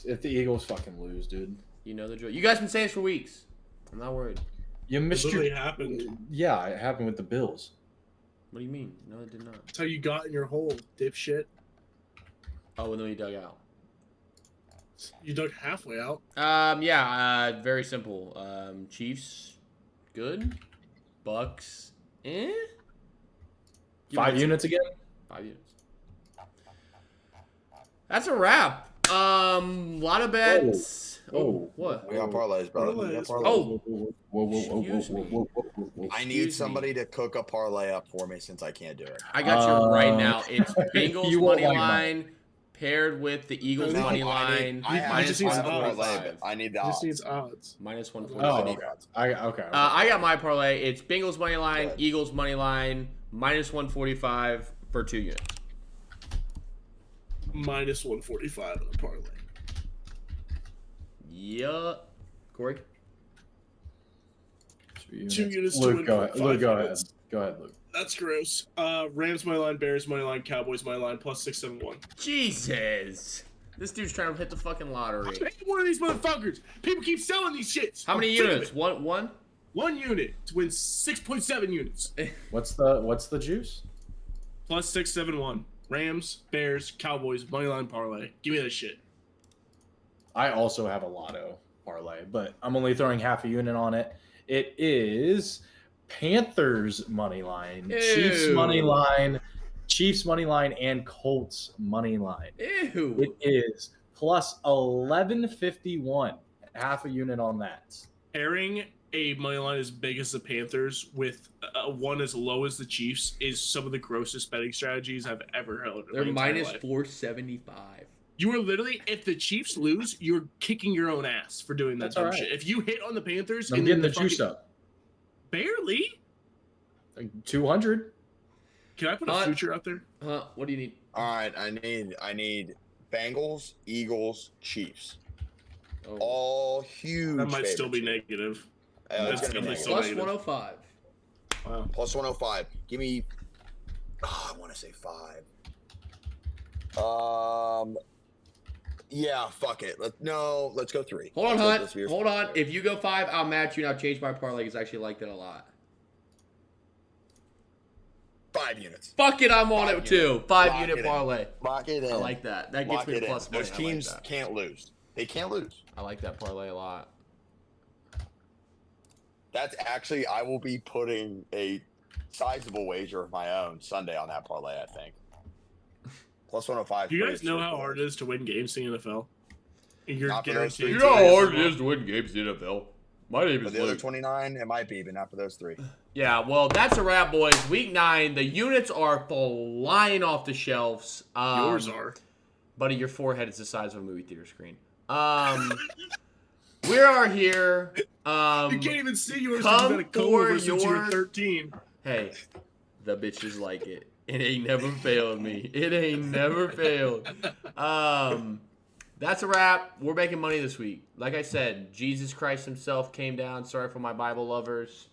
If the Eagles fucking lose, dude. You know the drill. You guys been saying this for weeks. I'm not worried. You missed It literally happened. Yeah, it happened with the Bills. What do you mean? No, it did not. That's how you got in your hole, dipshit. Oh, and then he dug out. You dug halfway out. Very simple. Chiefs, good. Bucks, 5 units again? 5 units. That's a wrap. Lot of bets. Oh, what? we got parlays, brother. We got parlays. Excuse me. I need somebody to cook a parlay up for me since I can't do it. I got you right now. It's Bengals You won't money like line paired with the Eagles money line. I just need minus some odds. 145. I need the Just odds. needs odds. Minus Oh, 145. okay. I got my parlay. It's Bengals money line, Good. Eagles money line, minus 145 for 2 units. Minus 145 on the parlay. Yeah. Corey? 2 units to Luke, win. go ahead. 5 Luke, go ahead. units. Go ahead, Luke. That's gross. Rams money line, Bears money line, Cowboys money line, plus 671. Jesus. This dude's trying to hit the fucking lottery. I'm one of these motherfuckers. People keep selling these shits. How many I'm sick of units? it. One? 1 unit to win 6.7 units. What's the juice? Plus 671. Rams, Bears, Cowboys money line parlay. Give me that shit. I also have a lotto parlay, but I'm only throwing half a unit on it. It is Panthers money line, Chiefs money line, and Colts money line. Ew. It is plus 1151, half a unit on that. Pairing a money line as big as the Panthers with one as low as the Chiefs is some of the grossest betting strategies I've ever heard. They're minus 475. You are literally, if the Chiefs lose, you're kicking your own ass for doing that dumb shit. If you hit on the Panthers, I'm getting the juice up. Barely. Like 200. Can I put a future out there? What do you need? All right, I need Bengals, Eagles, Chiefs. Oh. All huge. That might still be negative. That's definitely still Plus negative. 105. Wow. Plus 105. Give me. I want to say 5. Yeah, fuck it. Let's go 3. Hold on, Hunt. Hold on. If you go 5, I'll match you and I'll change my parlay because I actually liked it a lot. 5 units. Fuck it, I'm on it too. 5 unit parlay. Lock it in. I like that. That gets me the plus money. Those teams can't lose. They can't lose. I like that parlay a lot. That's actually, I will be putting a sizable wager of my own Sunday on that parlay, I think. Plus 105. Do you guys know how hard it is to win games in the NFL? And you're guaranteed. You know how hard it is to win games in the NFL. My name is the other 29, it might be, but not for those 3. Yeah, well, that's a wrap, boys. Week 9, the units are flying off the shelves. Yours are. Buddy, your forehead is the size of a movie theater screen. We are here. You can't even see yours. Come You've been over since you were your 13. Hey, the bitches like it. It ain't never failed me. It ain't never failed. That's a wrap. We're making money this week. Like I said, Jesus Christ himself came down. Sorry for my Bible lovers.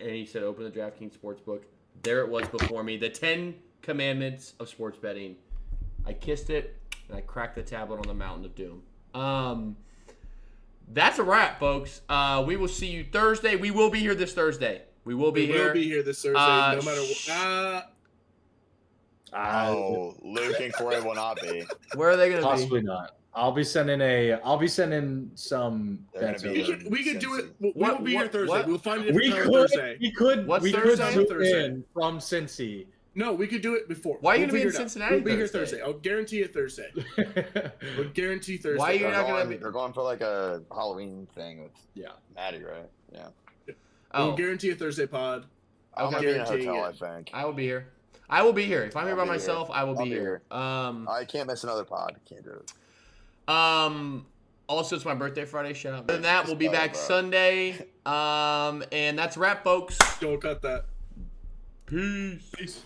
And he said, open the DraftKings Sportsbook. There it was before me. The 10 commandments of sports betting. I kissed it, and I cracked the tablet on the mountain of doom. That's a wrap, folks. We will see you Thursday. We will be here this Thursday. We will be here. We'll be here this Thursday, no matter what. Luke and Corey will not be. Where are they going to be? Possibly not. I'll be sending some bets over. We could do it. We'll be here Thursday. We'll find a We different time Thursday. could Thursday? zoom in from Cincy. No, we could do it before. Why are you going to be in Cincinnati We'll be here Thursday. I'll guarantee it Thursday. We'll guarantee Thursday. Why are you not going to be? They're going for like a Halloween thing with Maddie, right? Yeah. Oh. We'll guarantee a Thursday pod. I'm going to be in a hotel, I think. I will be here. I will be here. If I'm here by myself, I will be here. I can't miss another pod. Can't do it. Also, it's my birthday Friday show. Other than that, we'll be back Sunday. And that's a wrap, folks. Don't cut that. Peace. Peace.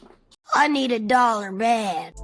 I need $1 bad.